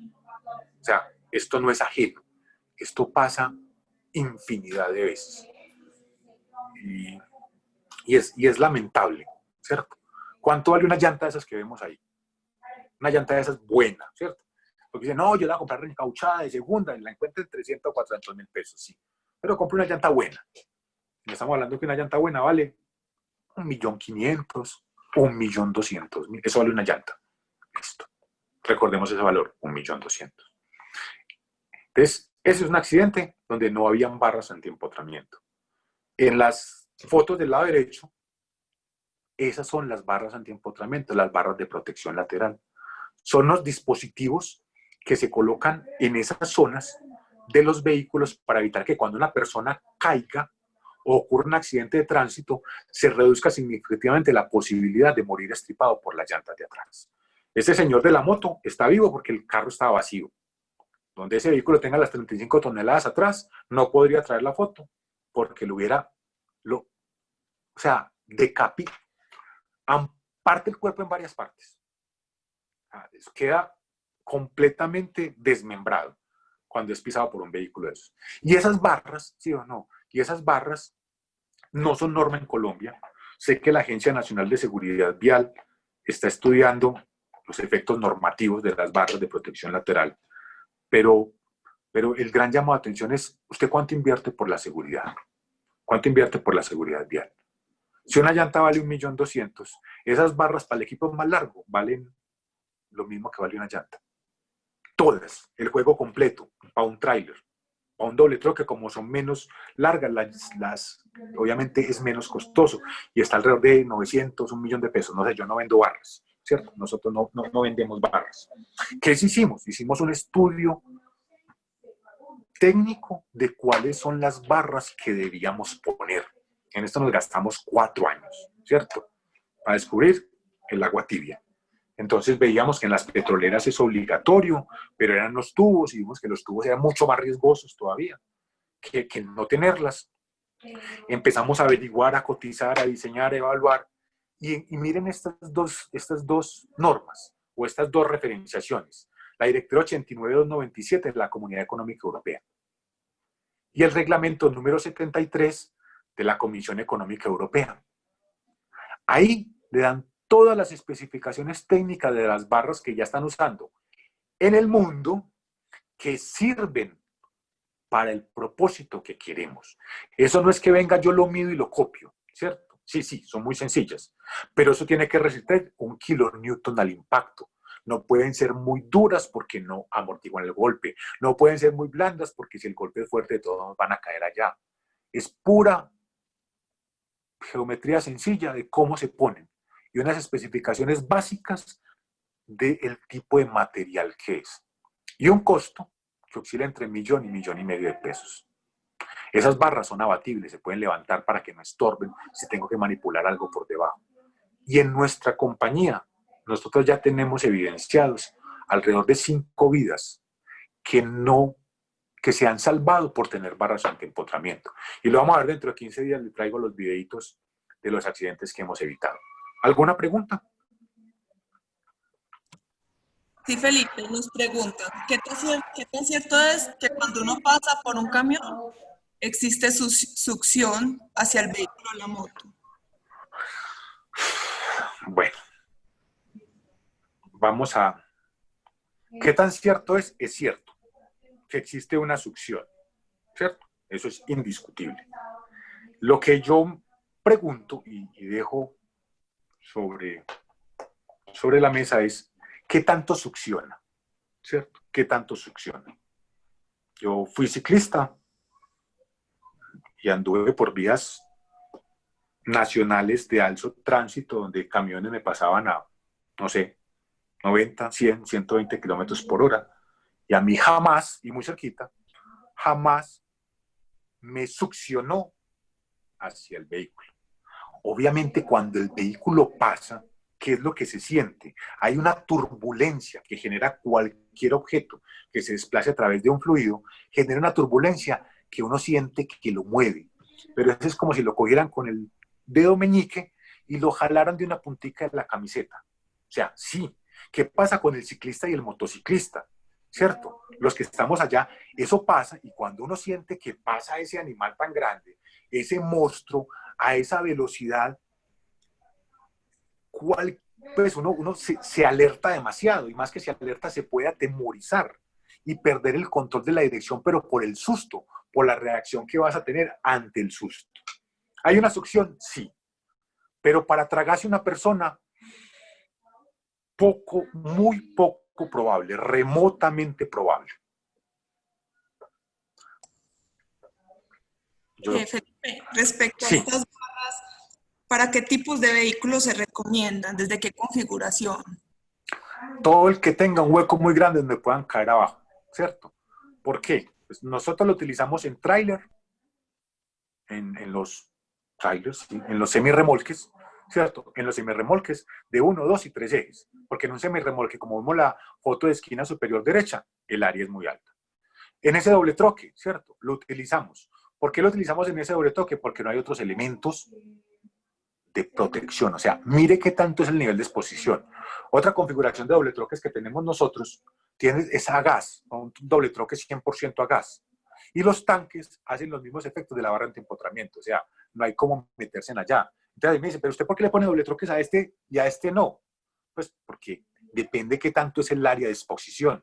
O sea, esto no es ajeno, esto pasa infinidad de veces. Y es lamentable, ¿cierto? ¿Cuánto vale una llanta de esas que vemos ahí? Una llanta de esas buena, ¿cierto? Porque dicen, no, yo la voy a comprar encauchada de segunda y la encuentro en 300 o 400 mil pesos, sí. Pero compre una llanta buena. Y estamos hablando que una llanta buena vale 1.500.000, 1.200.000. Eso vale una llanta. Listo. Recordemos ese valor, 1.200.000. Entonces, ese es un accidente donde no habían barras antiempotramiento. En las fotos del lado derecho, esas son las barras antiempotramiento, las barras de protección lateral. Son los dispositivos que se colocan en esas zonas de los vehículos para evitar que cuando una persona caiga o ocurra un accidente de tránsito, se reduzca significativamente la posibilidad de morir estripado por las llantas de atrás. Este señor de la moto está vivo porque el carro estaba vacío. Donde ese vehículo tenga las 35 toneladas atrás, no podría traer la foto porque lo hubiera, o sea, decapitado, parte el cuerpo en varias partes. Queda completamente desmembrado cuando es pisado por un vehículo de esos. Y esas barras, sí o no, y esas barras no son norma en Colombia. Sé que la Agencia Nacional de Seguridad Vial está estudiando los efectos normativos de las barras de protección lateral, pero el gran llamado de atención es, ¿usted cuánto invierte por la seguridad? ¿Cuánto invierte por la seguridad vial? Si una llanta vale 1.200.000, esas barras para el equipo más largo valen lo mismo que vale una llanta. Todas, el juego completo, para un tráiler, para un doble troque, como son menos largas, obviamente es menos costoso y está alrededor de 900, 1.000.000 de pesos. No sé, yo no vendo barras, ¿cierto? Nosotros no vendemos barras. ¿Qué hicimos? Hicimos un estudio técnico de cuáles son las barras que deberíamos poner. En esto nos gastamos 4 años, ¿cierto? Para descubrir el agua tibia. Entonces veíamos que en las petroleras es obligatorio, pero eran los tubos y vimos que los tubos eran mucho más riesgosos todavía que no tenerlas. Empezamos a averiguar, a cotizar, a diseñar, a evaluar. Y miren estas dos normas o estas dos referenciaciones. La Directiva 89-297 de la Comunidad Económica Europea y el reglamento número 73 de la Comisión Económica Europea. Ahí le dan todas las especificaciones técnicas de las barras que ya están usando en el mundo que sirven para el propósito que queremos. Eso no es que venga, yo lo mido y lo copio, ¿cierto? Sí, son muy sencillas, pero eso tiene que resistir 1 kilonewton al impacto. No pueden ser muy duras porque no amortiguan el golpe. No pueden ser muy blandas porque si el golpe es fuerte, todos van a caer allá. Es pura geometría sencilla de cómo se ponen y unas especificaciones básicas del tipo de material que es. Y un costo que oscila entre 1.000.000 y 1.5 millones de pesos. Esas barras son abatibles, se pueden levantar para que no estorben si tengo que manipular algo por debajo. Y en nuestra compañía, nosotros ya tenemos evidenciados alrededor de 5 vidas que se han salvado por tener barras antiempotramiento. Y lo vamos a ver dentro de 15 días, les traigo los videitos de los accidentes que hemos evitado. ¿Alguna pregunta? Sí, Felipe nos pregunta, ¿qué tan cierto es que cuando uno pasa por un camión existe succión hacia el vehículo o la moto? Bueno, vamos a... ¿Qué tan cierto es? Es cierto que existe una succión, ¿cierto? Eso es indiscutible. Lo que yo pregunto y dejo sobre la mesa es, ¿qué tanto succiona? ¿Cierto? ¿Qué tanto succiona? Yo fui ciclista y anduve por vías nacionales de alto tránsito donde camiones me pasaban a, no sé, 90, 100, 120 kilómetros por hora. Y a mí jamás, y muy cerquita, jamás me succionó hacia el vehículo. Obviamente cuando el vehículo pasa, ¿qué es lo que se siente? Hay una turbulencia que genera cualquier objeto que se desplace a través de un fluido, genera una turbulencia que uno siente que lo mueve. Pero eso es como si lo cogieran con el dedo meñique y lo jalaran de una puntica de la camiseta. O sea, sí. ¿Qué pasa con el ciclista y el motociclista? ¿Cierto? Los que estamos allá, eso pasa, y cuando uno siente que pasa ese animal tan grande, ese monstruo, a esa velocidad, pues uno se alerta demasiado, y más que se alerta, se puede atemorizar y perder el control de la dirección, pero por el susto, por la reacción que vas a tener ante el susto. ¿Hay una succión? Sí. Pero para tragarse una persona, poco, muy poco probable, remotamente probable. Felipe, respecto a Sí. estas barras, ¿para qué tipos de vehículos se recomiendan? ¿Desde qué configuración? Todo el que tenga un hueco muy grande donde puedan caer abajo, ¿cierto? ¿Por qué? Pues nosotros lo utilizamos en tráiler, en los trailers, ¿sí? En los semirremolques, ¿cierto? En los semirremolques de 1, 2 y 3 ejes, porque en un semirremolque, como vemos la foto de esquina superior derecha, el área es muy alta. En ese doble troque, ¿cierto? Lo utilizamos. ¿Por qué lo utilizamos en ese doble troque? Porque no hay otros elementos de protección. O sea, mire qué tanto es el nivel de exposición. Otra configuración de doble troques que tenemos nosotros es a gas, un doble troque 100% a gas. Y los tanques hacen los mismos efectos de la barra de empotramiento. O sea, no hay cómo meterse en allá. Entonces me dicen, ¿pero usted por qué le pone doble troques a este y a este no? Pues porque depende qué tanto es el área de exposición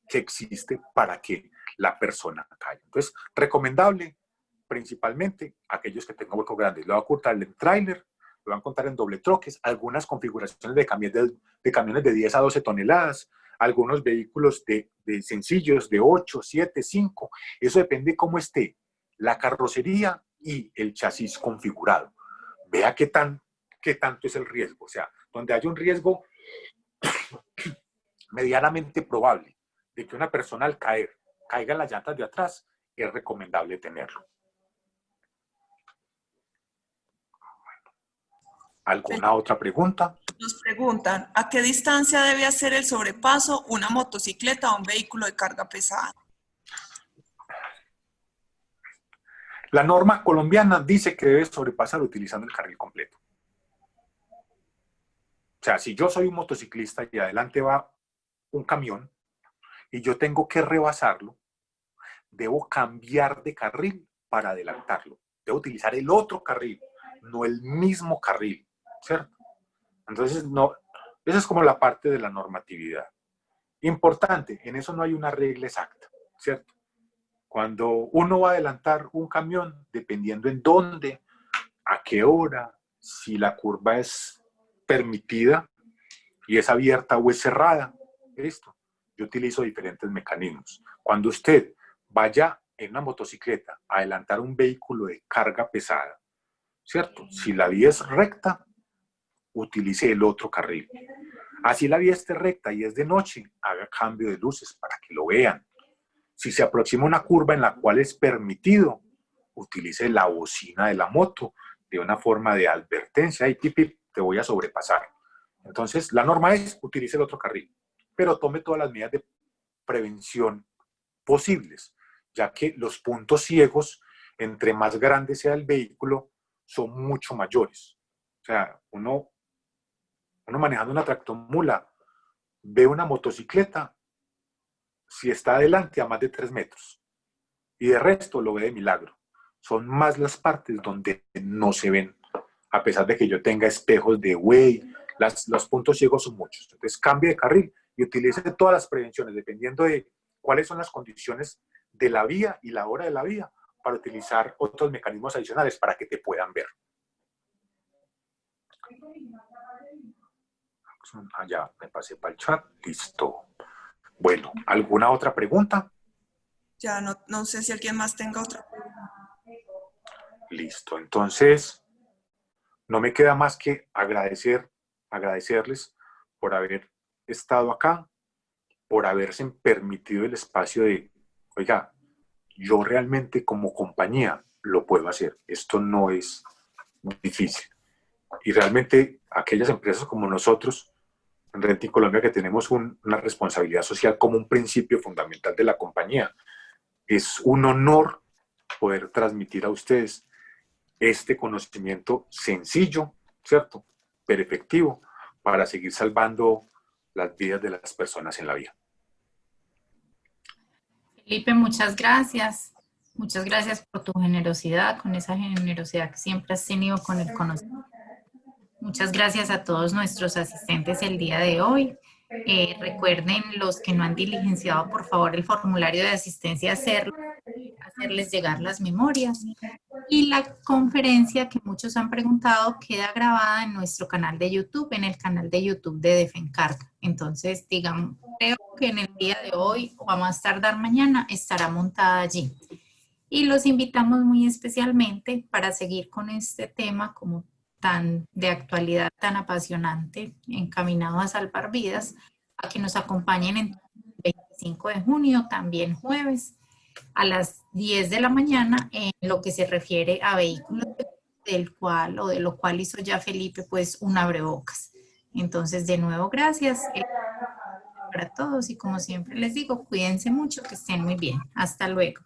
que existe para que la persona caiga. Entonces, recomendable principalmente aquellos que tengan huecos grandes. Lo va a ocultar en tráiler, lo van a contar en doble troques, algunas configuraciones de camiones de 10 a 12 toneladas, algunos vehículos de sencillos de 8, 7, 5. Eso depende cómo esté la carrocería y el chasis configurado. Vea qué tanto es el riesgo. O sea, donde hay un riesgo medianamente probable de que una persona al caer caiga en las llantas de atrás, es recomendable tenerlo. ¿Alguna otra pregunta? Nos preguntan, ¿a qué distancia debe hacer el sobrepaso una motocicleta o un vehículo de carga pesada? La norma colombiana dice que debe sobrepasar utilizando el carril completo. O sea, si yo soy un motociclista y adelante va un camión y yo tengo que rebasarlo, debo cambiar de carril para adelantarlo. Debo utilizar el otro carril, no el mismo carril, ¿cierto? Entonces, no, esa es como la parte de la normatividad. Importante, en eso no hay una regla exacta, ¿cierto? Cuando uno va a adelantar un camión, dependiendo en dónde, a qué hora, si la curva es permitida y es abierta o es cerrada, listo. Yo utilizo diferentes mecanismos. Cuando usted vaya en una motocicleta a adelantar un vehículo de carga pesada, ¿cierto? Si la vía es recta, utilice el otro carril. Así la vía esté recta y es de noche, haga cambio de luces para que lo vean. Si se aproxima una curva en la cual es permitido, utilice la bocina de la moto de una forma de advertencia. Ay, pipi, te voy a sobrepasar. Entonces, la norma es utilice el otro carril, pero tome todas las medidas de prevención posibles, ya que los puntos ciegos, entre más grande sea el vehículo, son mucho mayores. O sea, uno manejando una tractomula ve una motocicleta si está adelante a más de 3 metros y de resto lo ve de milagro. Son más las partes donde no se ven a pesar de que yo tenga espejos de Way, los puntos ciegos son muchos. Entonces cambie de carril y utilice todas las prevenciones, dependiendo de cuáles son las condiciones de la vía y la hora de la vía, para utilizar otros mecanismos adicionales para que te puedan ver. Ya me pasé para el chat, listo. Bueno, ¿alguna otra pregunta? Ya no sé si alguien más tenga otra. Listo, entonces no me queda más que agradecerles por haber estado acá, por haberse permitido el espacio de, oiga, yo realmente como compañía lo puedo hacer, esto no es difícil. Y realmente aquellas empresas como nosotros, en Renting Colombia, que tenemos una responsabilidad social como un principio fundamental de la compañía, es un honor poder transmitir a ustedes este conocimiento sencillo, ¿cierto? Pero efectivo, para seguir salvando las vidas de las personas en la vía. Felipe, muchas gracias. Muchas gracias por tu generosidad, con esa generosidad que siempre has tenido con el conocimiento. Muchas gracias a todos nuestros asistentes el día de hoy. Recuerden, los que no han diligenciado, por favor, el formulario de asistencia, hacerles llegar las memorias. Y la conferencia que muchos han preguntado queda grabada en nuestro canal de YouTube, en el canal de YouTube de Defencarga. Entonces, creo que en el día de hoy o a más tardar mañana estará montada allí. Y los invitamos muy especialmente para seguir con este tema como tan de actualidad, tan apasionante, encaminado a salvar vidas, a que nos acompañen en el 25 de junio, también jueves, a las 10 de la mañana, en lo que se refiere a vehículos de lo cual hizo ya Felipe, pues, un abrebocas. Entonces, de nuevo, gracias para todos y como siempre les digo, cuídense mucho, que estén muy bien. Hasta luego.